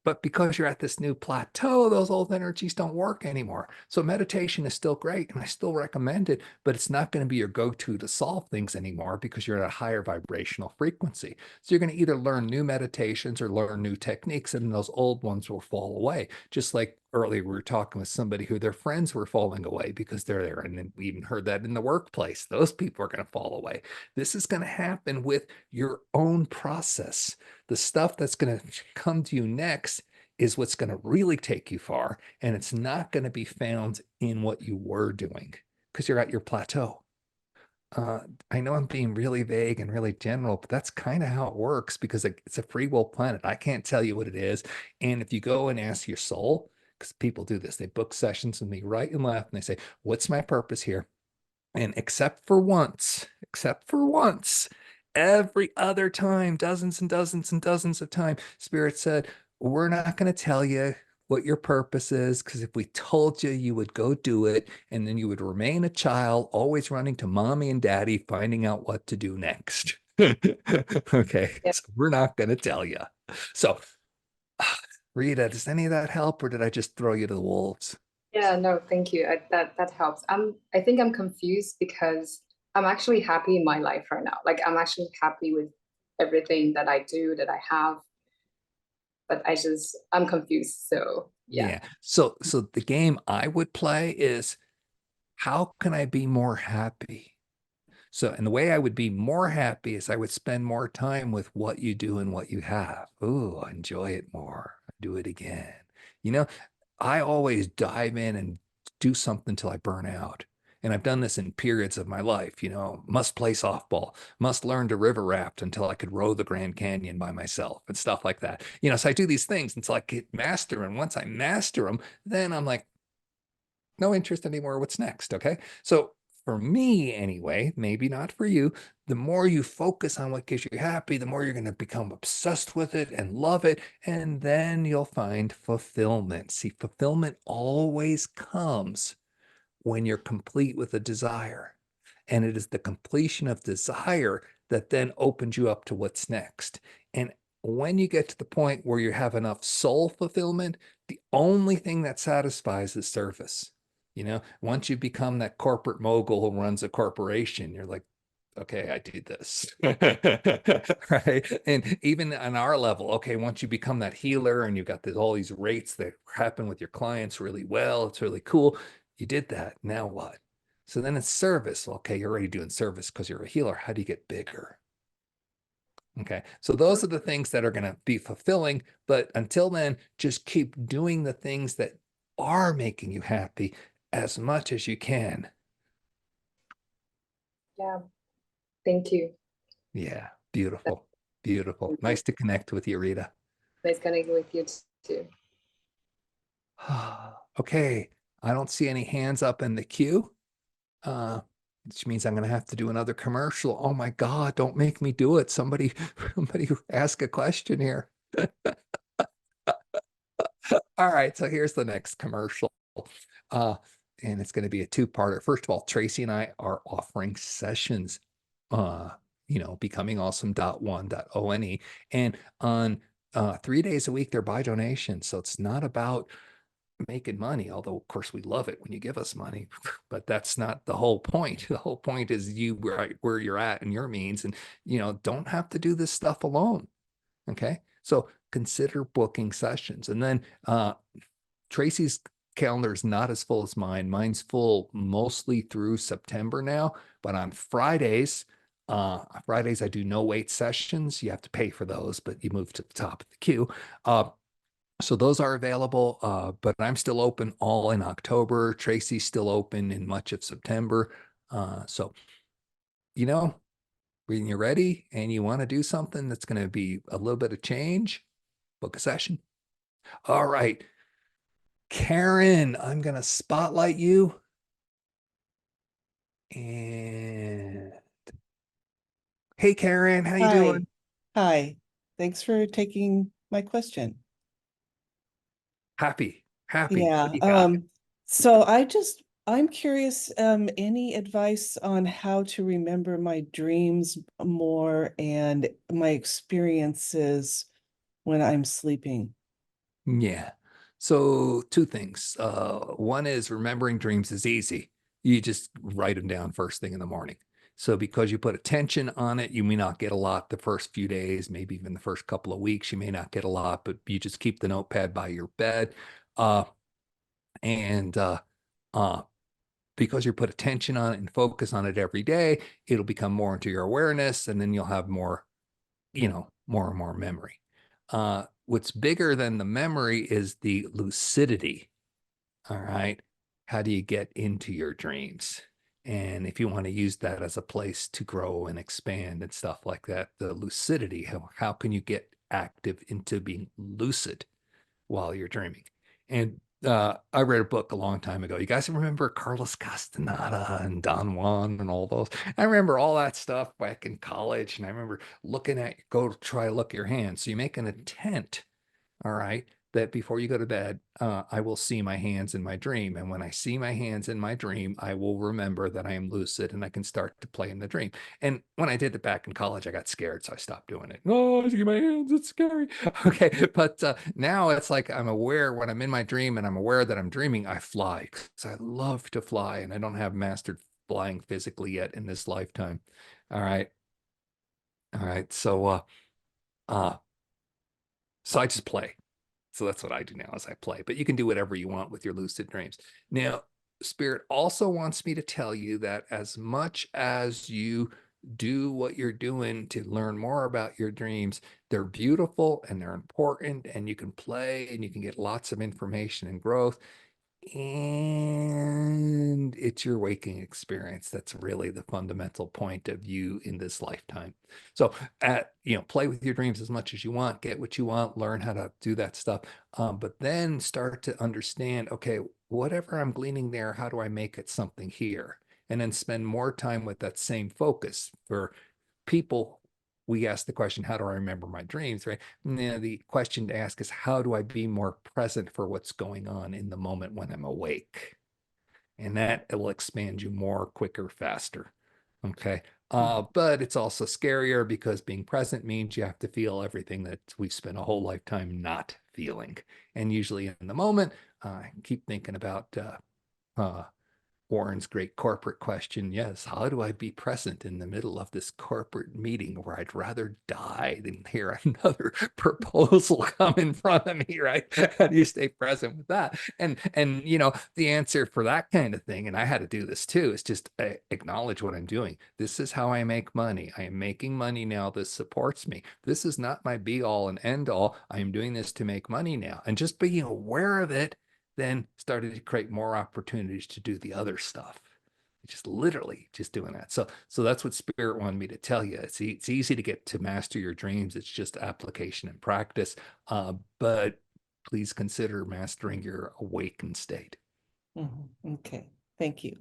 But because you're at this new plateau, those old energies don't work anymore. So meditation is still great, and I still recommend it, but it's not going to be your go-to to solve things anymore because you're at a higher vibrational frequency. So you're going to either learn new meditations or learn new techniques, and those old ones will fall away. Just like earlier, we were talking with somebody who their friends were falling away because they're there. And we even heard that in the workplace. Those people are going to fall away. This is going to happen with your own process. The stuff that's going to come to you next is what's going to really take you far. And it's not going to be found in what you were doing because you're at your plateau. I know I'm being really vague and really general, but that's kind of how it works because it's a free will planet. I can't tell you what it is. And if you go and ask your soul, because people do this, they book sessions with me right and left, and they say, what's my purpose here? And except for once, every other time, dozens and dozens and dozens of times, Spirit said, we're not going to tell you what your purpose is, because if we told you, you would go do it, and then you would remain a child, always running to mommy and daddy, finding out what to do next. Okay, Yeah. so we're not going to tell you. So, Rita, does any of that help, or did I just throw you to the wolves? Yeah, no, thank you. That helps. I think I'm confused because I'm actually happy in my life right now. Like I'm actually happy with everything that I do, that I have, but I'm confused. So yeah. Yeah. So the game I would play is, how can I be more happy? So, and the way I would be more happy is I would spend more time with what you do and what you have. Ooh, I enjoy it more. Do it again. You know, I always dive in and do something till I burn out. And I've done this in periods of my life, must play softball, must learn to river raft until I could row the Grand Canyon by myself and stuff like that. So I do these things until I get master. And once I master them, then I'm like, no interest anymore. What's next? Okay. So for me, anyway, maybe not for you, the more you focus on what gets you happy, the more you're going to become obsessed with it and love it. And then you'll find fulfillment. See, fulfillment always comes when you're complete with a desire. And it is the completion of desire that then opens you up to what's next. And when you get to the point where you have enough soul fulfillment, the only thing that satisfies is service. Once you become that corporate mogul who runs a corporation, you're like, okay, I do this. Right. And even on our level, okay, once you become that healer and you've got all these rates that happen with your clients really well, it's really cool. You did that. Now what? So then it's service. Okay, you're already doing service because you're a healer. How do you get bigger? Okay, so those are the things that are going to be fulfilling. But until then, just keep doing the things that are making you happy as much as you can. Yeah. Thank you. Yeah, beautiful. Beautiful. Nice to connect with you, Rita. Nice connecting with you too. Okay, I don't see any hands up in the queue, which means I'm going to have to do another commercial. Oh my God, don't make me do it. Somebody ask a question here. All right, so here's the next commercial. And it's going to be a two-parter. First of all, Tracy and I are offering sessions, becomingawesome.one.one. And on 3 days a week, they're by donation. So it's not about making money, although of course we love it when you give us money, but that's not the whole point. The whole point is you right where you're at and your means, and don't have to do this stuff alone. Okay, so consider booking sessions. And then Tracy's calendar is not as full as mine. Mine's full mostly through September now, but on Fridays I do no wait sessions. You have to pay for those, but you move to the top of the queue. So those are available, but I'm still open all in October. Tracy's still open in much of September. So, when you're ready and you want to do something that's going to be a little bit of change, book a session. All right. Karen, I'm going to spotlight you. And hey, Karen, how you Hi. doing? Hi. Thanks for taking my question. Happy. What Yeah. do you got? So I'm curious, any advice on how to remember my dreams more and my experiences when I'm sleeping? Yeah. So two things. One is remembering dreams is easy. You just write them down first thing in the morning. So because you put attention on it, you may not get a lot the first few days, maybe even the first couple of weeks, you may not get a lot, but you just keep the notepad by your bed. And because you put attention on it and focus on it every day, it'll become more into your awareness, and then you'll have more, more and more memory. What's bigger than the memory is the lucidity. All right. How do you get into your dreams? And if you want to use that as a place to grow and expand and stuff like that, the lucidity, how can you get active into being lucid while you're dreaming? And I read a book a long time ago. You guys remember Carlos Castaneda and Don Juan and all those? I remember all that stuff back in college. And I remember looking at, go try to look at your hands. So you make an intent, all right, that before you go to bed, I will see my hands in my dream. And when I see my hands in my dream, I will remember that I am lucid and I can start to play in the dream. And when I did it back in college, I got scared, so I stopped doing it. Oh, I see my hands, it's scary. Okay, but now it's like I'm aware when I'm in my dream and I'm aware that I'm dreaming, I fly. So I love to fly, and I don't have mastered flying physically yet in this lifetime. All right. All right. So I just play. So that's what I do now, is I play. But you can do whatever you want with your lucid dreams. Now, Spirit also wants me to tell you that as much as you do what you're doing to learn more about your dreams, they're beautiful and they're important, and you can play and you can get lots of information and growth. And it's your waking experience that's really the fundamental point of you in this lifetime. So play with your dreams as much as you want, get what you want, learn how to do that stuff, but then start to understand, okay, whatever I'm gleaning there, how do I make it something here? And then spend more time with that same focus. For people, we ask the question, how do I remember my dreams, right? Now, the question to ask is, how do I be more present for what's going on in the moment when I'm awake? And that will expand you more, quicker, faster. Okay. But it's also scarier, because being present means you have to feel everything that we've spent a whole lifetime not feeling. And usually in the moment, I keep thinking about Warren's great corporate question. Yes, how do I be present in the middle of this corporate meeting where I'd rather die than hear another proposal come in front of me, right? How do you stay present with that? And the answer for that kind of thing, and I had to do this too, is just acknowledge what I'm doing. This is how I make money. I am making money now. This supports me. This is not my be all and end all. I am doing this to make money now. And just being aware of it then started to create more opportunities to do the other stuff. Just literally just doing that. So that's what Spirit wanted me to tell you. It's easy to get to master your dreams. It's just application and practice. But please consider mastering your awakened state. Okay. Thank you.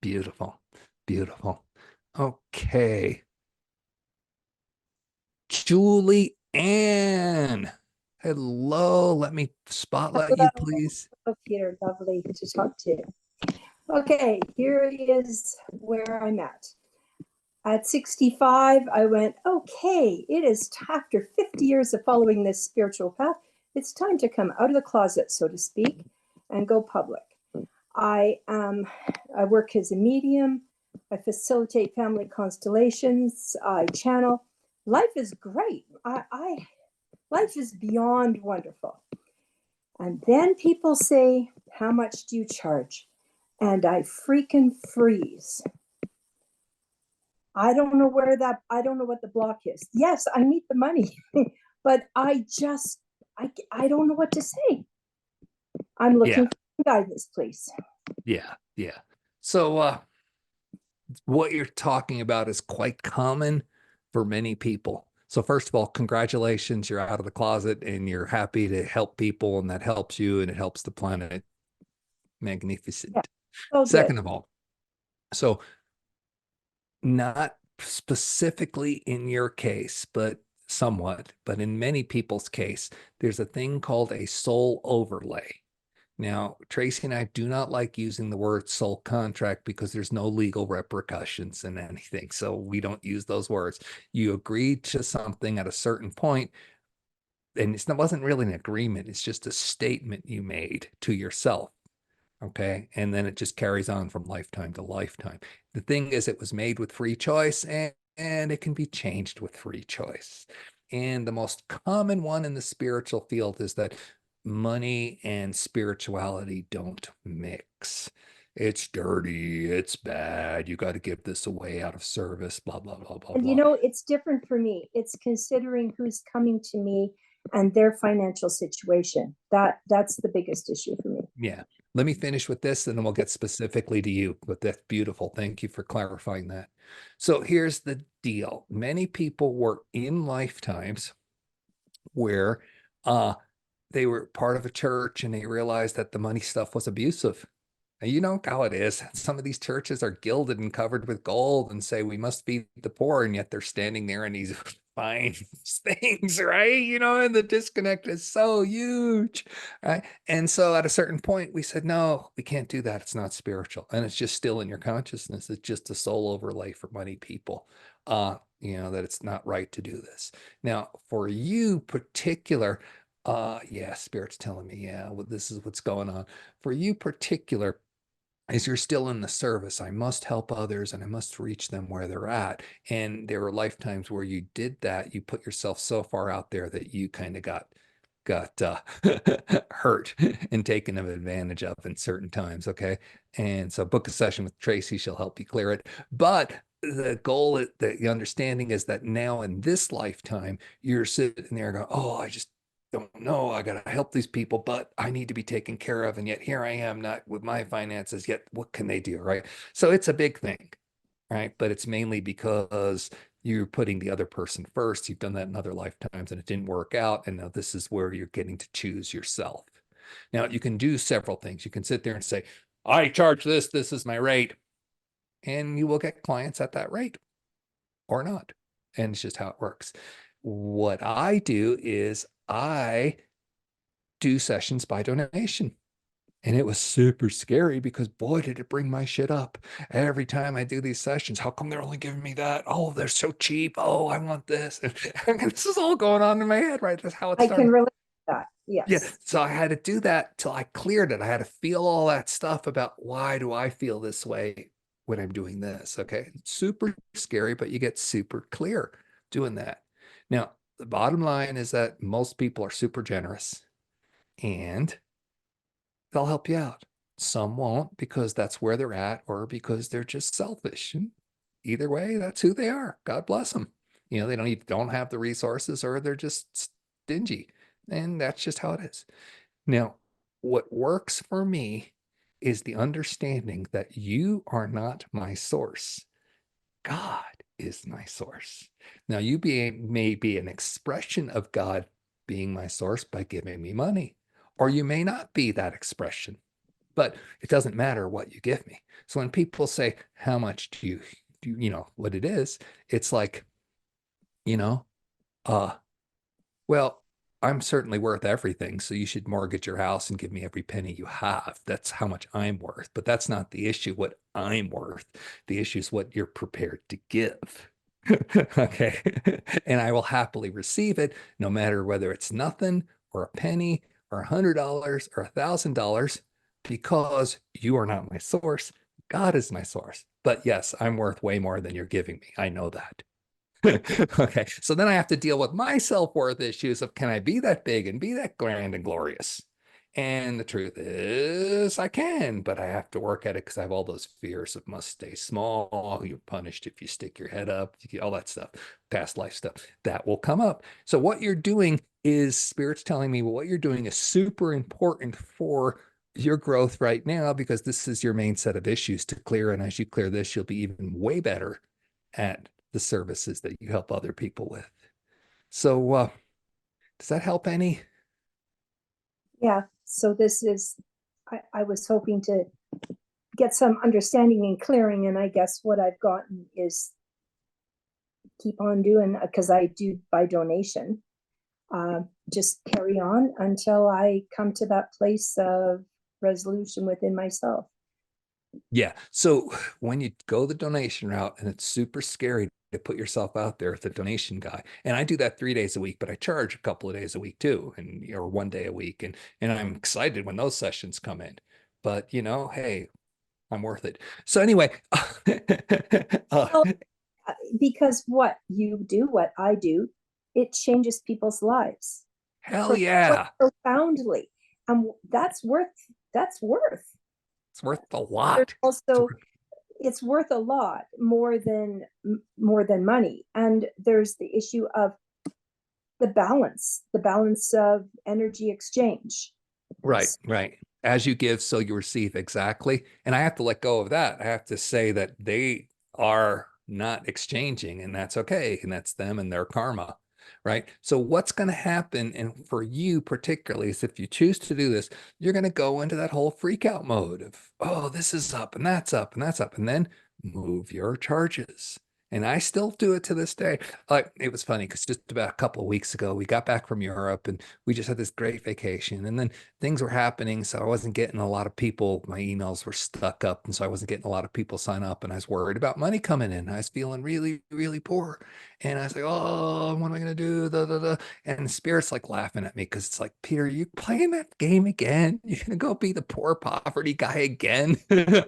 Beautiful. Beautiful. Okay. Julie Ann. Hello. Let me spotlight you, please. Oh, Peter, lovely to talk to you. Okay, here is where I'm at. At 65, I went, okay, it is after 50 years of following this spiritual path, it's time to come out of the closet, so to speak, and go public. I work as a medium. I facilitate family constellations. I channel. Life is great. Life is beyond wonderful. And then people say, how much do you charge? And I freaking freeze. I don't know what the block is. Yes, I need the money, but I don't know what to say. I'm looking for guidance, please. Yeah. So what you're talking about is quite common for many people. So first of all, congratulations, you're out of the closet and you're happy to help people, and that helps you and it helps the planet. Magnificent. Yeah. Oh, second of all, so not specifically in your case, but somewhat, but in many people's case, there's a thing called a soul overlay. Now, Tracy and I do not like using the word soul contract because there's no legal repercussions in anything. So we don't use those words. You agreed to something at a certain point, and it wasn't really an agreement. It's just a statement you made to yourself. Okay. And then it just carries on from lifetime to lifetime. The thing is, it was made with free choice, and it can be changed with free choice. And the most common one in the spiritual field is that money and spirituality don't mix. It's dirty. It's bad. You got to give this away out of service, blah, blah, blah, blah, and blah. It's different for me. It's considering who's coming to me and their financial situation. That's the biggest issue for me. Yeah. Let me finish with this and then we'll get specifically to you, but that's beautiful. Thank you for clarifying that. So here's the deal. Many people were in lifetimes where they were part of a church and they realized that the money stuff was abusive. And you know how it is. Some of these churches are gilded and covered with gold and say we must feed the poor, and yet they're standing there in these find these things, right? You know, and the disconnect is so huge, right? And so at a certain point, we said, no, we can't do that. It's not spiritual. And it's just still in your consciousness. It's just a soul overlay for many people, you know, that it's not right to do this. Now, for you particular, yeah, Spirit's telling me, yeah, well, this is what's going on. For you particular, is you're still in the service. I must help others and I must reach them where they're at. And there were lifetimes where you did that. You put yourself so far out there that you kind of got hurt and taken advantage of in certain times. Okay. And so book a session with Tracy. She'll help you clear it. But the goal, the understanding is that now in this lifetime, you're sitting there going, oh, I just don't know. I got to help these people, but I need to be taken care of. And yet here I am, not with my finances yet. What can they do? Right. So it's a big thing. Right. But it's mainly because you're putting the other person first. You've done that in other lifetimes and it didn't work out. And now this is where you're getting to choose yourself. Now you can do several things. You can sit there and say, I charge this. This is my rate. And you will get clients at that rate or not. And it's just how it works. What I do is I do sessions by donation. And it was super scary because boy, did it bring my shit up. Every time I do these sessions, how come they're only giving me that? Oh, they're so cheap. Oh, I want this. And this is all going on in my head, right? That's how it I started. can relate to that. Yeah. Yes. So I had to do that till I cleared it. I had to feel all that stuff about why do I feel this way when I'm doing this? Okay. It's super scary, but you get super clear doing that. Now, the bottom line is that most people are super generous and they'll help you out. Some won't because that's where they're at or because they're just selfish. And either way, that's who they are. God bless them. You know, they don't have the resources or they're just stingy. And that's just how it is. Now, what works for me is the understanding that you are not my source. God is my source. Now, you may be an expression of God being my source by giving me money, or you may not be that expression, but it doesn't matter what you give me. So when people say, how much do you know what it is? It's like, you know, well, I'm certainly worth everything. So you should mortgage your house and give me every penny you have. That's how much I'm worth. But that's not the issue, what I'm worth. The issue is what you're prepared to give. Okay. And I will happily receive it, no matter whether it's nothing or a penny or $100 or $1,000, because you are not my source. God is my source. But yes, I'm worth way more than you're giving me. I know that. Okay, so then I have to deal with my self-worth issues of can I be that big and be that grand and glorious? And the truth is I can, but I have to work at it because I have all those fears of must stay small. You're punished if you stick your head up, all that stuff, past life stuff that will come up. So what you're doing is Spirit's telling me, well, what you're doing is super important for your growth right now because this is your main set of issues to clear. And as you clear this, you'll be even way better at the services that you help other people with. So does that help any? Yeah. So this is, I was hoping to get some understanding and clearing. And I guess what I've gotten is keep on doing, because I do by donation, just carry on until I come to that place of resolution within myself. Yeah. So when you go the donation route, and it's super scary to put yourself out there as a donation guy, and I do that 3 days a week, but I charge a couple of days a week too, and or 1 day a week, and I'm excited when those sessions come in. But you know, hey, I'm worth it. So anyway, Because what you do, what I do, it changes people's lives. hell yeah, profoundly, and that's worth. it's worth a lot. Also, it's worth a lot more than money. And there's the issue of the balance of energy exchange. Right. As you give, so you receive. Exactly. And I have to let go of that. I have to say that they are not exchanging, and that's okay. And that's them and their karma. Right. So what's going to happen, and for you particularly, is if you choose to do this, you're going to go into that whole freak out mode of, oh, this is up and that's up and that's up, and then move your charges. And I still do it to this day. Like, it was funny because just about a couple of weeks ago, we got back from Europe and we just had this great vacation. And then things were happening. So I wasn't getting a lot of people. My emails were stuck up. And so I wasn't getting a lot of people sign up. And I was worried about money coming in. I was feeling really, really poor. And I was like, oh, what am I going to do? Da, da, da. And the spirit's like laughing at me because it's like, Peter, you playing that game again? You're going to go be the poor poverty guy again?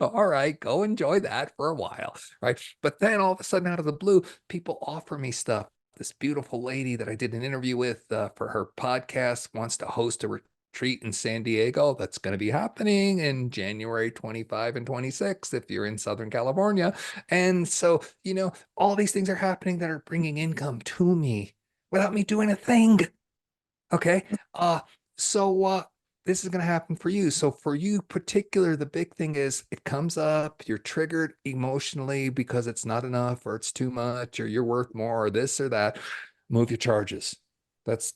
All right, go enjoy that for a while. Right. But then all of a sudden, out of the blue, people offer me stuff. This beautiful lady that I did an interview with for her podcast wants to host a retreat in San Diego that's going to be happening in January 25 and 26 if you're in Southern California. And so, all these things are happening that are bringing income to me without me doing a thing. Okay. So this is going to happen for you. So for you particular, the big thing is it comes up, you're triggered emotionally because it's not enough or it's too much or you're worth more or this or that. Move your charges.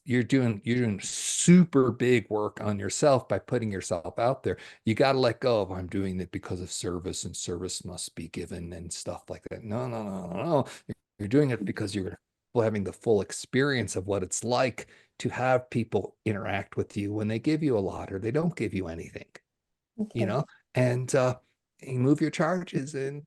You're doing super big work on yourself by putting yourself out there. You got to let go of I'm doing it because of service and service must be given and stuff like that. No, no, no, no, no. You're doing it because you're having the full experience of what it's like to have people interact with you when they give you a lot or they don't give you anything, Okay. and you move your charges. And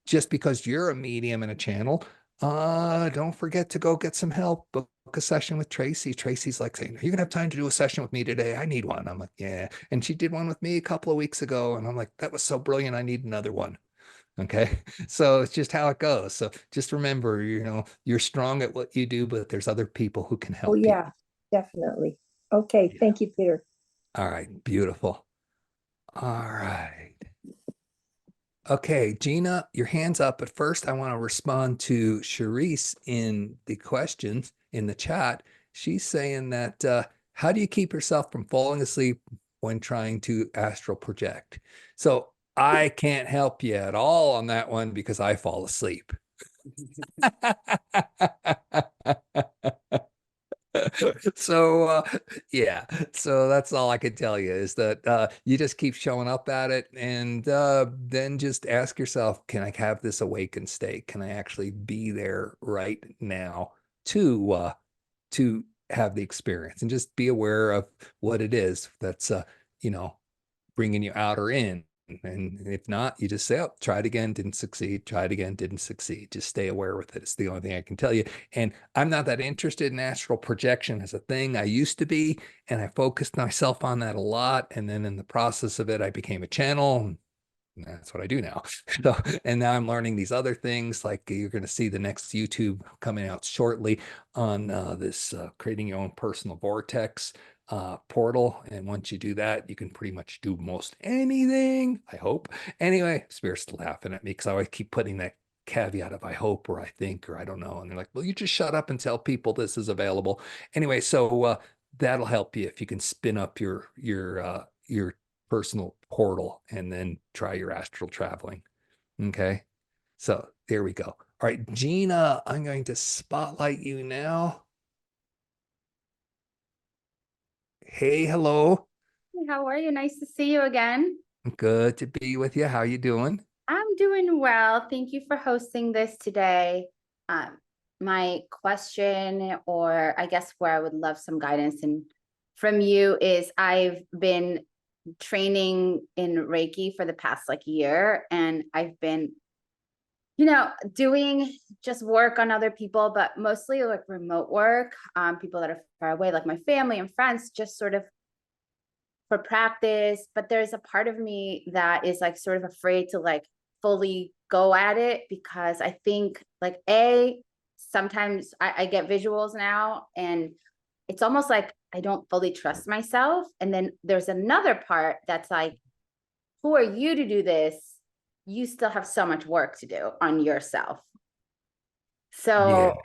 just because you're a medium and a channel, don't forget to go get some help. Book a session with Tracy. Tracy's like saying, are you gonna have time to do a session with me today? I need one. I'm like, yeah. And she did one with me a couple of weeks ago. And I'm like, that was so brilliant. I need another one. Okay. So it's just how it goes. So just remember, you're strong at what you do, but there's other people who can Oh, help you. yeah, definitely. Okay, Yeah. thank you, Peter. All right. Beautiful. All right. Okay, Gina, your hand's up. But first, I want to respond to Charisse in the questions in the chat. She's saying that how do you keep yourself from falling asleep when trying to astral project? So I can't help you at all on that one because I fall asleep. So yeah, so that's all I can tell you is that you just keep showing up at it, and then just ask yourself, can I have this awakened state? Can I actually be there right now to have the experience? And just be aware of what it is that's bringing you out or in. And if not, you just say, oh, try it again, didn't succeed, try it again, didn't succeed. Just stay aware with it. It's the only thing I can tell you. And I'm not that interested in astral projection as a thing. I used to be, and I focused myself on that a lot. And then in the process of it, I became a channel. And that's what I do now. So, and now I'm learning these other things. Like you're going to see the next YouTube coming out shortly on this creating your own personal vortex portal. And once you do that, you can pretty much do most anything, I hope. Anyway, Spirit's laughing at me because I always keep putting that caveat of I hope or I think or I don't know. And they're like, well, you just shut up and tell people this is available. Anyway, so that'll help you if you can spin up your personal portal and then try your astral traveling. Okay. So there we go. All right, Gina, I'm going to spotlight you now. Hey, hello. How are you? Nice to see you again. Good to be with you. How you doing? I'm doing well. Thank you for hosting this today. My question, or I guess where I would love some guidance from you is I've been training in Reiki for the past year, and I've been, doing just work on other people, but mostly remote work, people that are far away, like my family and friends, just sort of for practice. But there's a part of me that is sort of afraid to fully go at it because I think sometimes I get visuals now and it's almost like I don't fully trust myself. And then there's another part that's who are you to do this? You still have so much work to do on yourself. So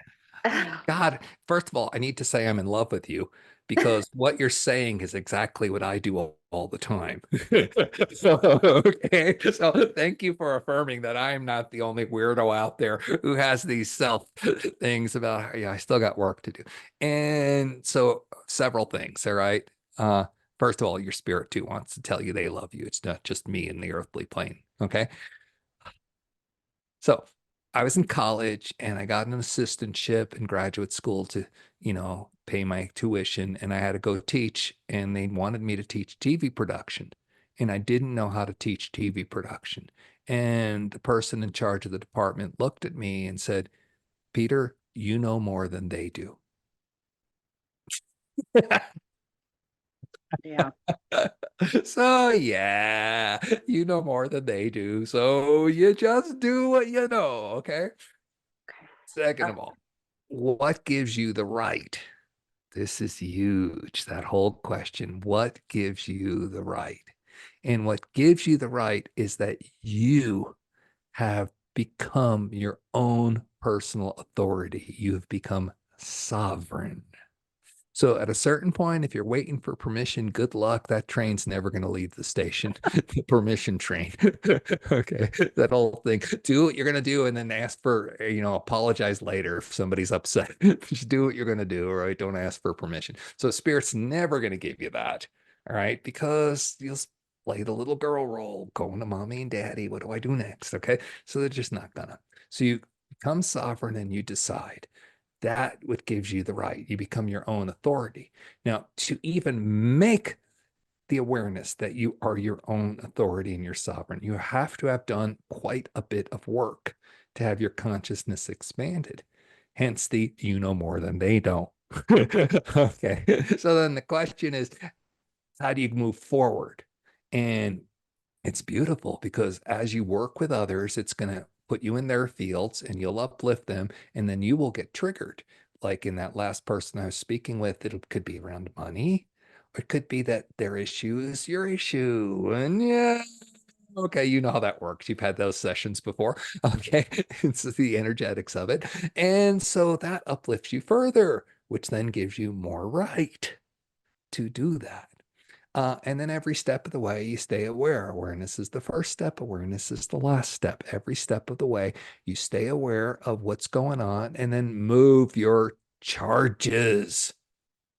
God, first of all, I need to say I'm in love with you because what you're saying is exactly what I do all the time. Okay. So thank you for affirming that I'm not the only weirdo out there who has these self things about, yeah, I still got work to do. And so several things. All right. First of all, your spirit too wants to tell you they love you. It's not just me in the earthly plane. Okay. So I was in college and I got an assistantship in graduate school to, pay my tuition, and I had to go teach, and they wanted me to teach TV production. And I didn't know how to teach TV production. And the person in charge of the department looked at me and said, Peter, you know more than they do. Yeah. So yeah, you know more than they do. So you just do what you know, okay? Okay. Second of all, what gives you the right? This is huge, that whole question. What gives you the right? And what gives you the right is that you have become your own personal authority. You have become sovereign. So at a certain point, if you're waiting for permission, good luck. That train's never going to leave the station. The permission train. Okay. That whole thing. Do what you're going to do and then ask for, apologize later if somebody's upset. Just do what you're going to do, all right? Don't ask for permission. So spirit's never going to give you that. All right. Because you'll play the little girl role, going to mommy and daddy. What do I do next? Okay. So they're just not gonna. So you become sovereign and you decide. That what gives you the right. You become your own authority. Now, to even make the awareness that you are your own authority and you're sovereign, you have to have done quite a bit of work to have your consciousness expanded. Hence the you know more than they don't. Okay. So then the question is, how do you move forward? And it's beautiful because as you work with others, it's going to put you in their fields and you'll uplift them, and then you will get triggered. Like in that last person I was speaking with, it could be around money, or it could be that their issue is your issue. And yeah, okay, you know how that works. You've had those sessions before. Okay, it's the energetics of it. And so that uplifts you further, which then gives you more right to do that. And then every step of the way, you stay aware. Awareness is the first step. Awareness is the last step. Every step of the way, you stay aware of what's going on and then move your charges.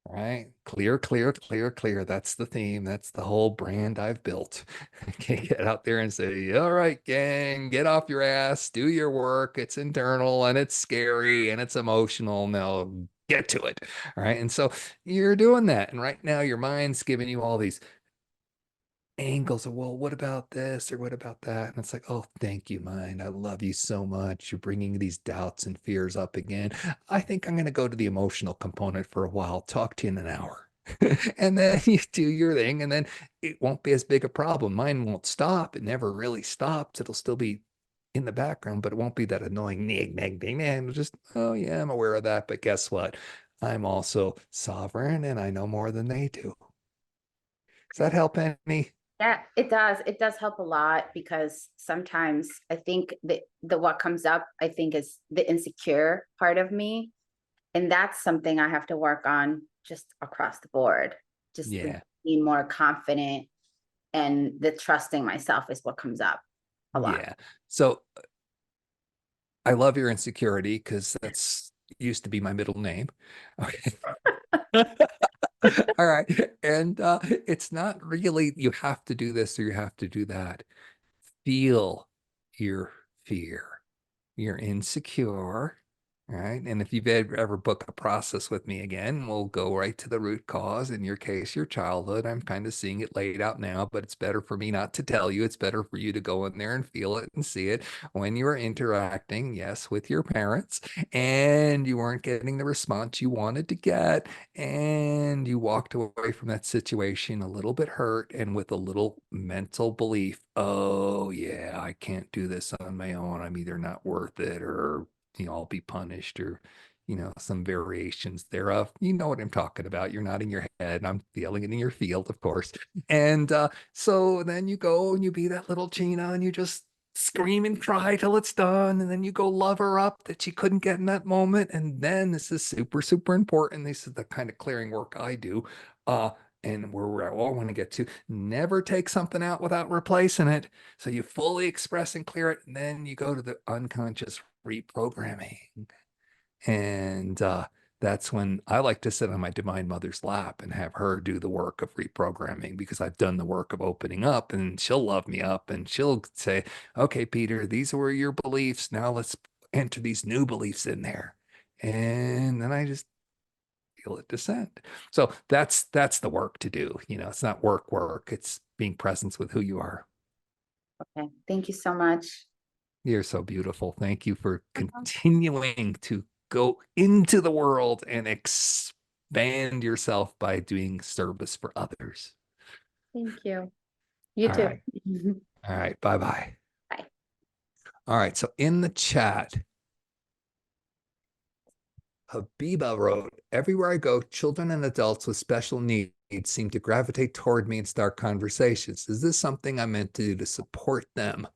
Right? Clear, clear, clear, clear. That's the theme. That's the whole brand I've built. Okay, get out there and say, all right, gang, get off your ass, do your work. It's internal and it's scary and it's emotional. Now get to it. All right. And so you're doing that. And right now your mind's giving you all these angles of, well, what about this or what about that? And it's like, oh, thank you, mind. I love you so much. You're bringing these doubts and fears up again. I think I'm going to go to the emotional component for a while. Talk to you in an hour. And then you do your thing, and then it won't be as big a problem. Mine won't stop. It never really stops. It'll still be in the background, but it won't be that annoying nag, nag, nag, nag. It'll just, oh, yeah, I'm aware of that. But guess what? I'm also sovereign and I know more than they do. Does that help any? Yeah, it does. It does help a lot because sometimes I think the what comes up, I think, is the insecure part of me. And that's something I have to work on just across the board. Just to be more confident, and the trusting myself is what comes up a lot. Yeah. So I love your insecurity because that's used to be my middle name. Okay. All right. And it's not really, you have to do this or you have to do that. Feel your fear. You're insecure. Right. And if you've ever booked a process with me again, we'll go right to the root cause. In your case, your childhood. I'm kind of seeing it laid out now, but it's better for me not to tell you. It's better for you to go in there and feel it and see it when you were interacting, yes, with your parents, and you weren't getting the response you wanted to get. And you walked away from that situation a little bit hurt and with a little mental belief, oh, yeah, I can't do this on my own. I'm either not worth it or I'll be punished or, some variations thereof. You know what I'm talking about. You're nodding your head. I'm feeling it in your field, of course. And so then you go and you be that little Gina and you just scream and cry till it's done. And then you go love her up that she couldn't get in that moment. And then this is super, super important. This is the kind of clearing work I do. And where I all want to get to, never take something out without replacing it. So you fully express and clear it. And then you go to the unconscious reprogramming. And that's when I like to sit on my divine mother's lap and have her do the work of reprogramming, because I've done the work of opening up, and she'll love me up and she'll say, okay, Peter, these were your beliefs. Now let's enter these new beliefs in there. And then I just feel it descend. So that's the work to do. You know, it's not work. It's being present with who you are. Okay, thank you so much. You're so beautiful. Thank you for continuing to go into the world and expand yourself by doing service for others. Thank you. You All too. right. All right. Bye-bye. Bye. All right. So in the chat, Habiba wrote, everywhere I go, children and adults with special needs seem to gravitate toward me and start conversations. Is this something I'm meant to do to support them?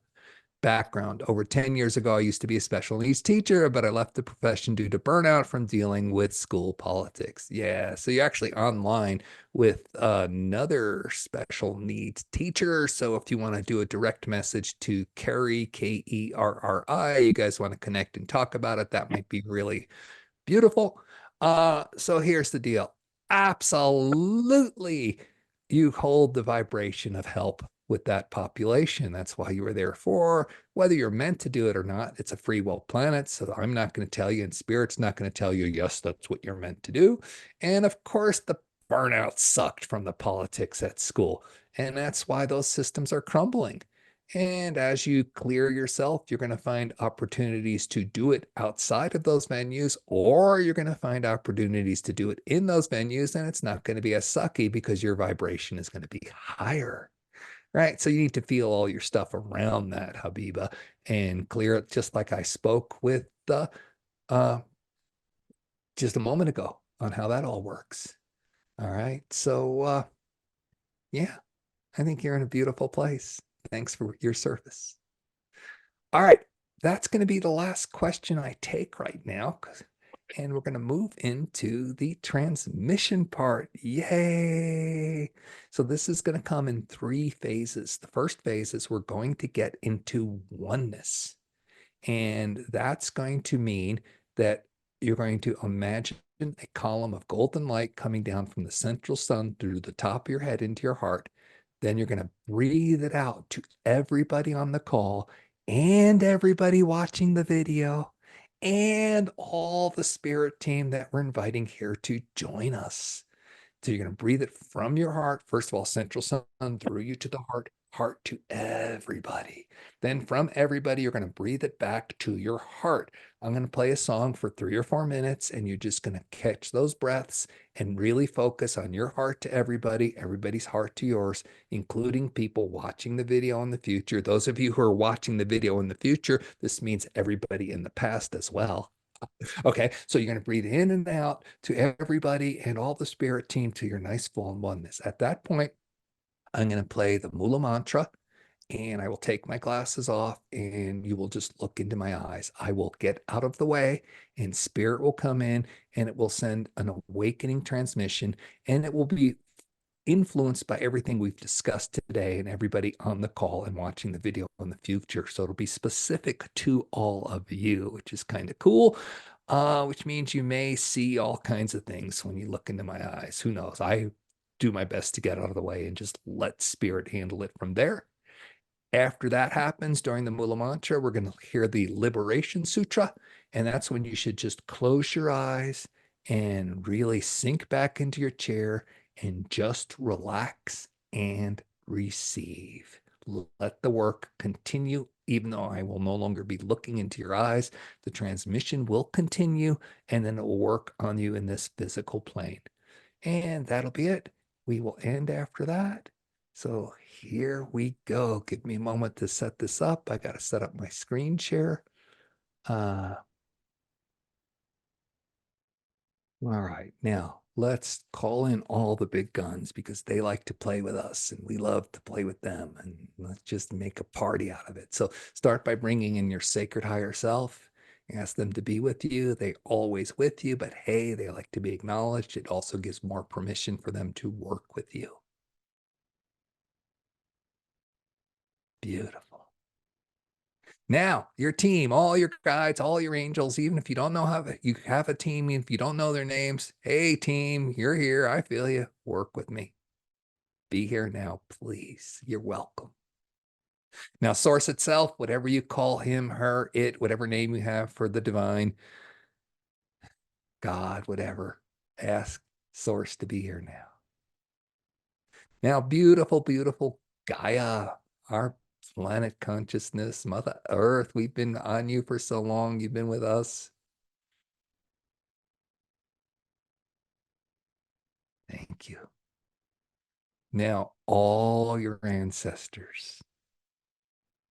Background. Over 10 years ago, I used to be a special needs teacher, but I left the profession due to burnout from dealing with school politics. Yeah. So you're actually online with another special needs teacher. So if you want to do a direct message to Kerri, Kerri, you guys want to connect and talk about it, that might be really beautiful. So here's the deal. Absolutely, you hold the vibration of help with that population. That's why you were there for. Whether you're meant to do it or not, it's a free will planet. So I'm not going to tell you, and Spirit's not going to tell you, yes, that's what you're meant to do. And of course, the burnout sucked from the politics at school. And that's why those systems are crumbling. And as you clear yourself, you're going to find opportunities to do it outside of those venues, or you're going to find opportunities to do it in those venues. And it's not going to be as sucky because your vibration is going to be higher. Right. So you need to feel all your stuff around that, Habiba, and clear it, just like I spoke with just a moment ago on how that all works. All right. So yeah, I think you're in a beautiful place. Thanks for your service. All right. That's going to be the last question I take right now. And we're going to move into the transmission part. Yay. So this is going to come in 3 phases. The first phase is we're going to get into oneness. And that's going to mean that you're going to imagine a column of golden light coming down from the central sun through the top of your head into your heart. Then you're going to breathe it out to everybody on the call and everybody watching the video and all the spirit team that we're inviting here to join us. So you're going to breathe it from your heart. First of all, central sun through you to the heart, heart to everybody. Then from everybody, you're going to breathe it back to your heart. I'm going to play a song for 3 or 4 minutes, and you're just going to catch those breaths and really focus on your heart to everybody, everybody's heart to yours, including people watching the video in the future. Those of you who are watching the video in the future, this means everybody in the past as well. Okay, so you're going to breathe in and out to everybody and all the spirit team to your nice full and oneness. At that point, I'm going to play the Mula mantra, and I will take my glasses off, and you will just look into my eyes. I will get out of the way, and spirit will come in, and it will send an awakening transmission, and it will be influenced by everything we've discussed today and everybody on the call and watching the video in the future. So it'll be specific to all of you, which is kind of cool, which means you may see all kinds of things when you look into my eyes. Who knows? I do my best to get out of the way and just let spirit handle it from there. After that happens during the Mula Mantra, we're going to hear the Liberation Sutra. And that's when you should just close your eyes and really sink back into your chair and just relax and receive. Let the work continue, even though I will no longer be looking into your eyes. The transmission will continue, and then it will work on you in this physical plane. And that'll be it. We will end after that. So here we go. Give me a moment to set this up. I got to set up my screen share. All right, now let's call in all the big guns because they like to play with us and we love to play with them, and let's just make a party out of it. So start by bringing in your sacred higher self. Ask them to be with you. They're always with you, but hey, they like to be acknowledged. It also gives more permission for them to work with you. Beautiful. Now, your team, all your guides, all your angels, even if you don't know how you have a team, if you don't know their names, hey, team, you're here. I feel you. Work with me. Be here now, please. You're welcome. Now, source itself, whatever you call him, her, it, whatever name you have for the divine, God, whatever, ask source to be here now. Now, beautiful, beautiful Gaia, our planet consciousness, Mother Earth, we've been on you for so long. You've been with us. Thank you. Now, all your ancestors,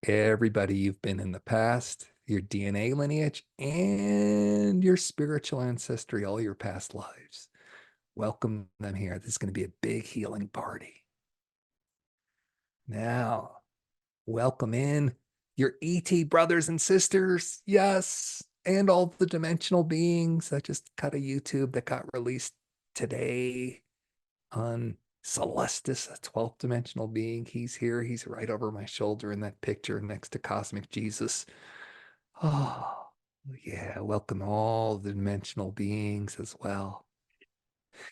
everybody you've been in the past, your DNA lineage, and your spiritual ancestry, all your past lives, welcome them here. This is going to be a big healing party. Now, welcome in your ET brothers and sisters. Yes. And all the dimensional beings. I just cut a YouTube that got released today on Celestis, a 12th dimensional being. He's here. He's right over my shoulder in that picture next to Cosmic Jesus. Oh, yeah. Welcome all the dimensional beings as well.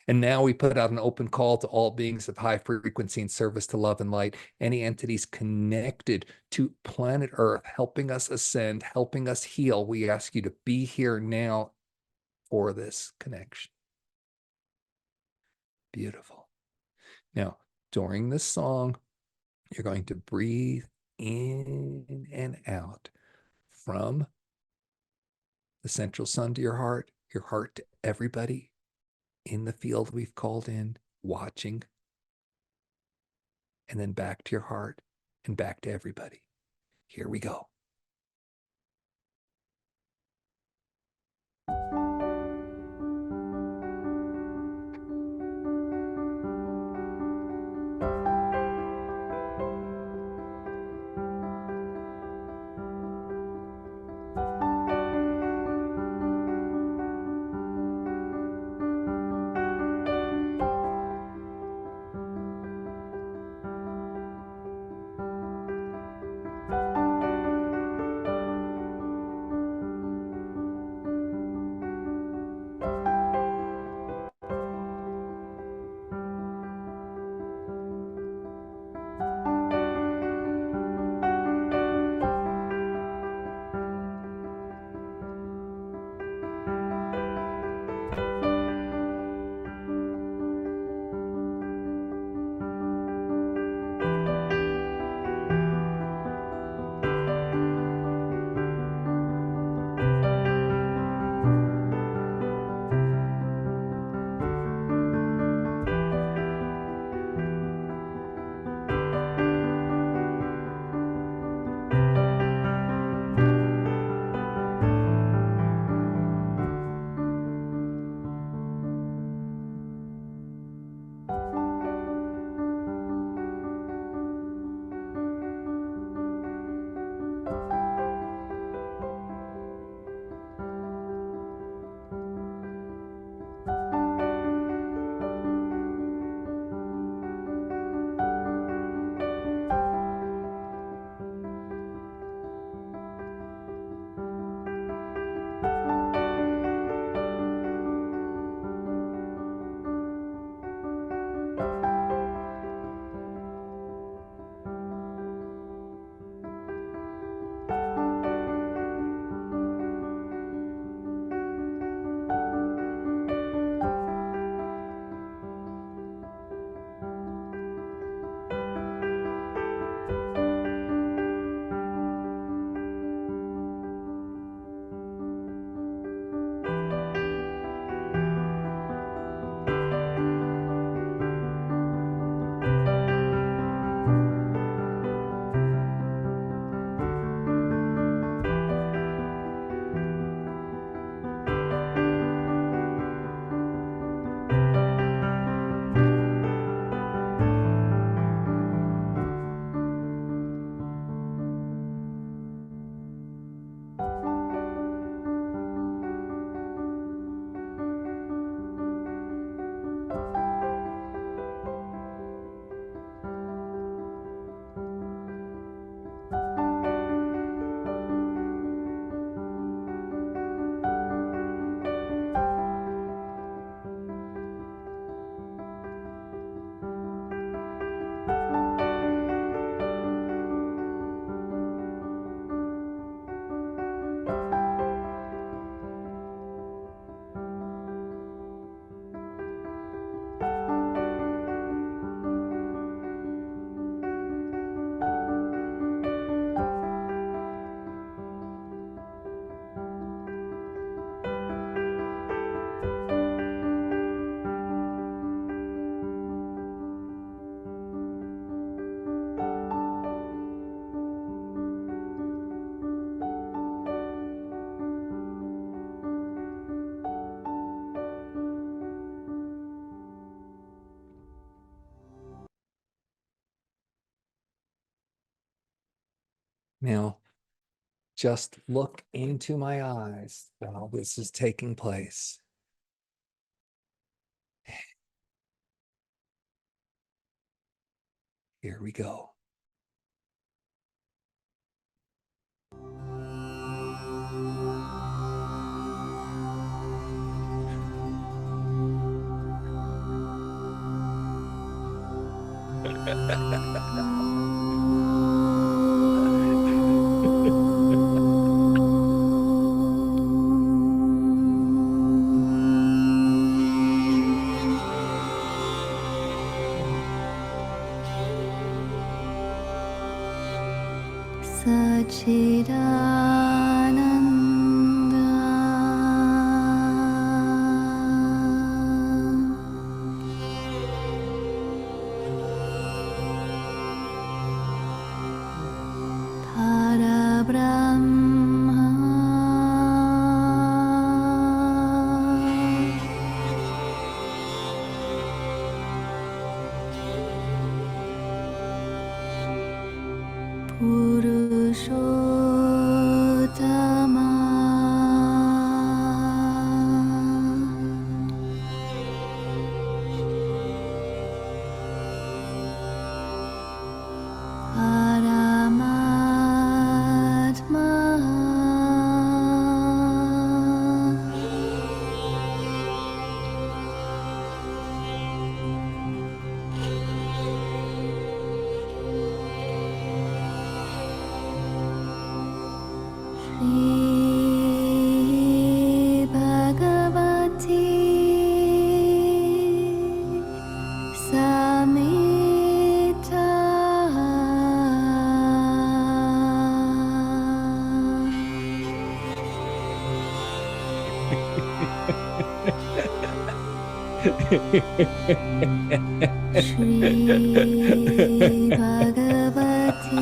And now we put out an open call to all beings of high frequency and service to love and light, any entities connected to planet Earth, helping us ascend, helping us heal. We ask you to be here now for this connection. Beautiful. Now, during this song, you're going to breathe in and out from the central sun to your heart to everybody in the field we've called in, watching, and then back to your heart and back to everybody. Here we go. Now, just look into my eyes while this is taking place. Here we go. Shri Bhagavate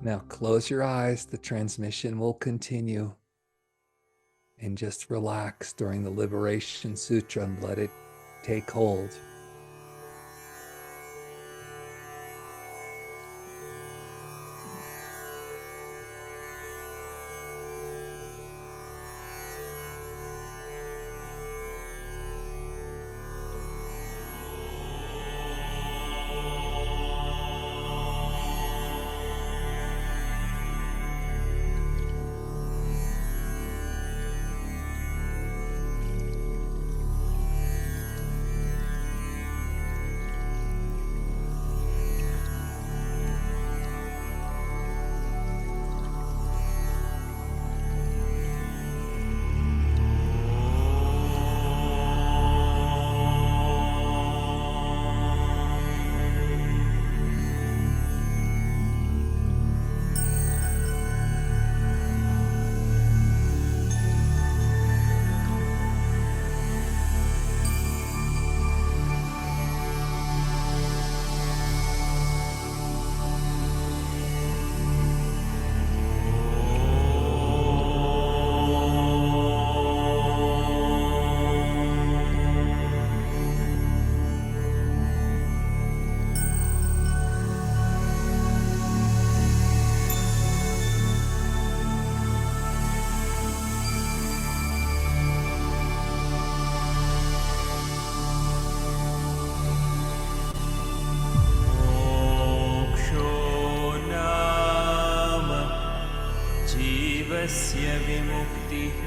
Now close your eyes. The transmission will continue. And just relax during the Liberation Sutra and let it take hold. जीवस्य विमुक्तिः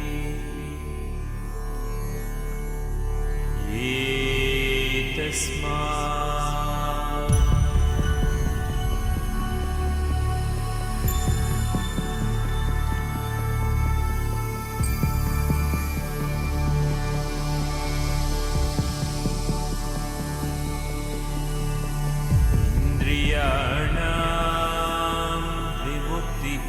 एतस्मात् इन्द्रियाणां विमुक्तिः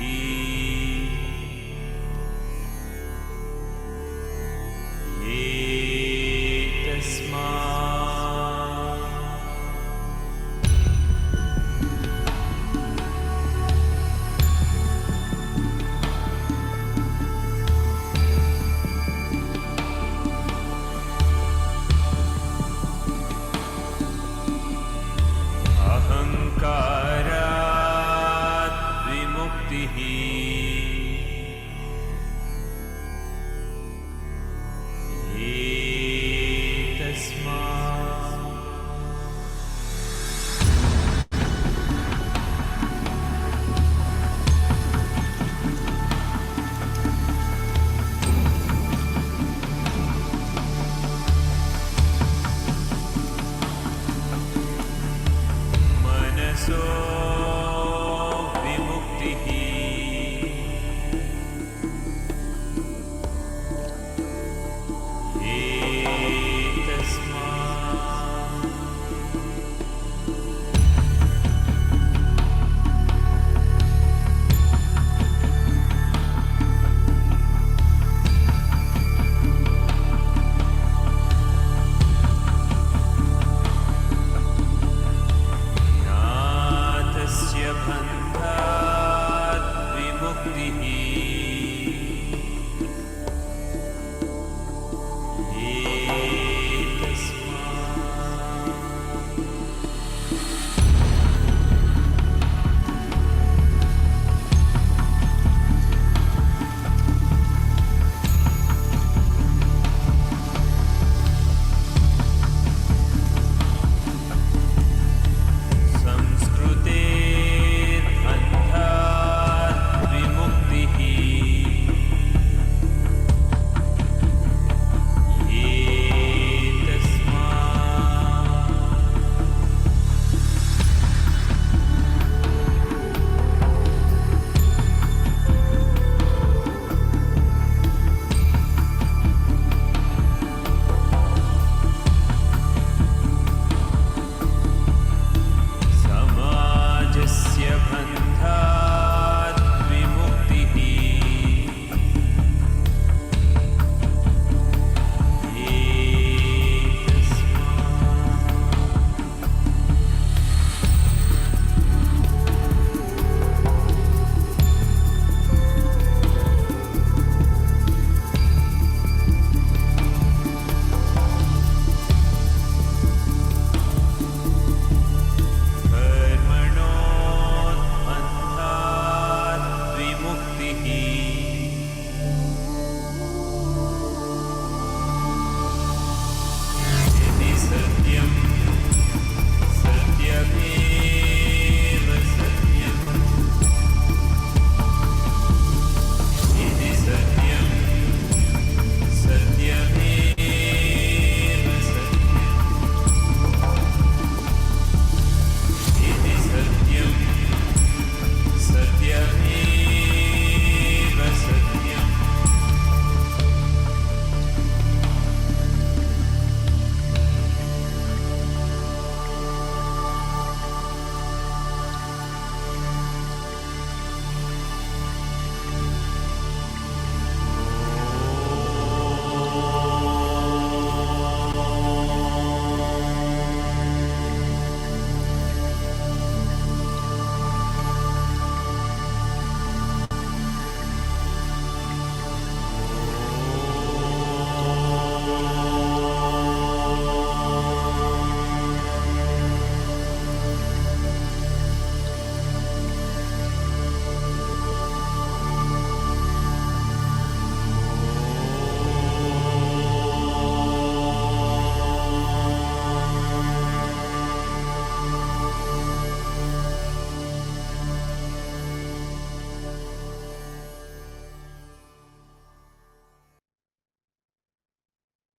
अहङ्कारात् विमुक्तिः मनसो विमुक्तिः ज्ञातस्य बन्धात् विमुक्तिः संस्कृतेर्बन्धात् विमुक्तिः एतस्मात्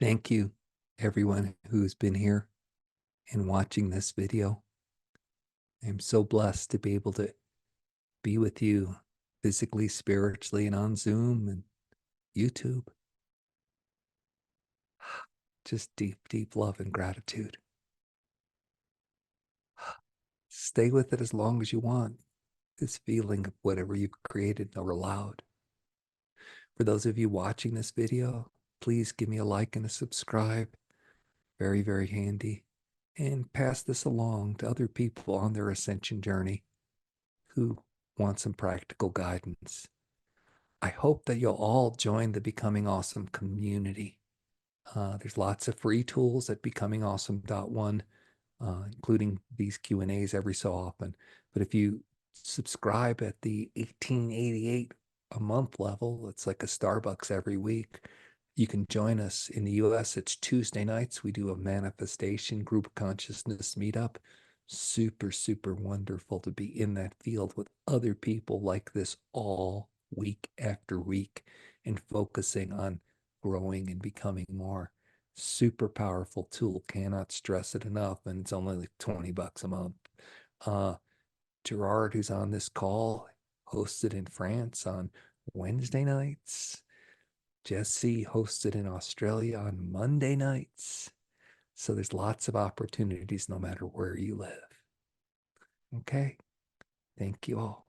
Thank you, everyone who's been here and watching this video. I'm so blessed to be able to be with you physically, spiritually, and on Zoom and YouTube. Just deep, deep love and gratitude. Stay with it as long as you want. This feeling of whatever you've created or allowed. For those of you watching this video, please give me a like and a subscribe. Very, very handy. And pass this along to other people on their ascension journey who want some practical guidance. I hope that you'll all join the Becoming Awesome community. There's lots of free tools at becomingawesome.one, including these Q&As every so often. But if you subscribe at the $18.88 a month level, it's like a Starbucks every week. You can join us. In the US, it's Tuesday nights. We do a manifestation group consciousness meetup. Super, super wonderful to be in that field with other people like this all week after week and focusing on growing and becoming more. Super powerful tool. Cannot stress it enough. And it's only like $20 a month. Gerard, who's on this call, hosted in France on Wednesday nights. Jesse hosted in Australia on Monday nights. So there's lots of opportunities no matter where you live. Okay. Thank you all.